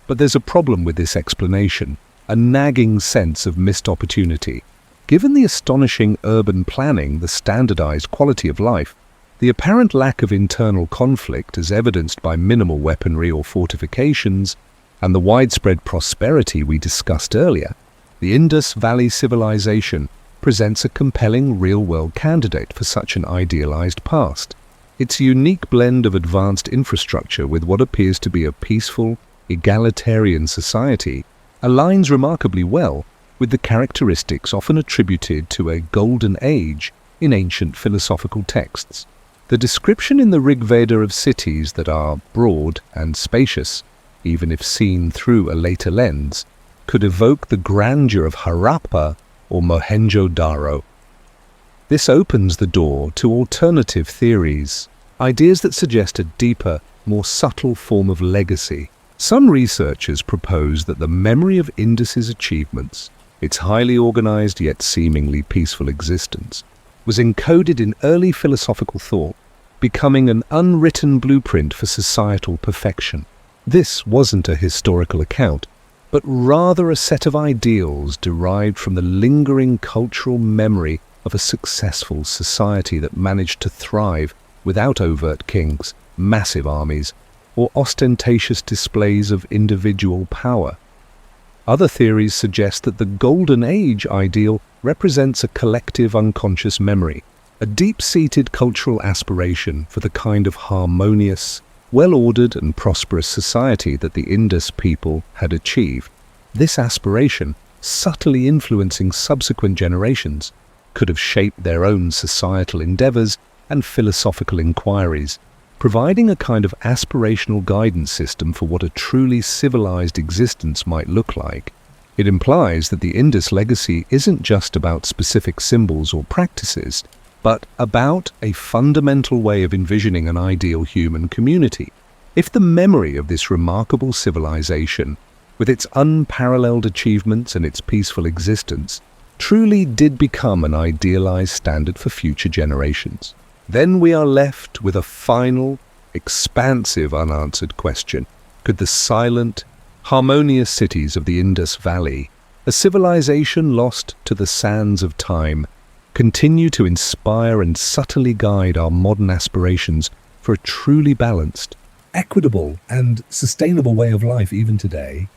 But there's a problem with this explanation, a nagging sense of missed opportunity. Given the astonishing urban planning, the standardized quality of life, the apparent lack of internal conflict as evidenced by minimal weaponry or fortifications, and the widespread prosperity we discussed earlier, the Indus Valley civilization presents a compelling real-world candidate for such an idealized past. Its unique blend of advanced infrastructure with what appears to be a peaceful, egalitarian society aligns remarkably well with the characteristics often attributed to a golden age in ancient philosophical texts. The description in the Rig Veda of cities that are broad and spacious, even if seen through a later lens, could evoke the grandeur of Harappa or Mohenjo-Daro. This opens the door to alternative theories, ideas that suggest a deeper, more subtle form of legacy. Some researchers propose that the memory of Indus's achievements, its highly organized yet seemingly peaceful existence, was encoded in early philosophical thought, becoming an unwritten blueprint for societal perfection. This wasn't a historical account, but rather a set of ideals derived from the lingering cultural memory of a successful society that managed to thrive without overt kings, massive armies, or ostentatious displays of individual power. Other theories suggest that the Golden Age ideal represents a collective unconscious memory, a deep-seated cultural aspiration for the kind of harmonious, well-ordered and prosperous society that the Indus people had achieved. This aspiration, subtly influencing subsequent generations, could have shaped their own societal endeavors and philosophical inquiries, providing a kind of aspirational guidance system for what a truly civilized existence might look like. It implies that the Indus legacy isn't just about specific symbols or practices, but about a fundamental way of envisioning an ideal human community. If the memory of this remarkable civilization, with its unparalleled achievements and its peaceful existence, truly did become an idealized standard for future generations, then we are left with a final, expansive unanswered question. Could the silent, harmonious cities of the Indus Valley, a civilization lost to the sands of time, continue to inspire and subtly guide our modern aspirations for a truly balanced, Equitable and sustainable way of life even today?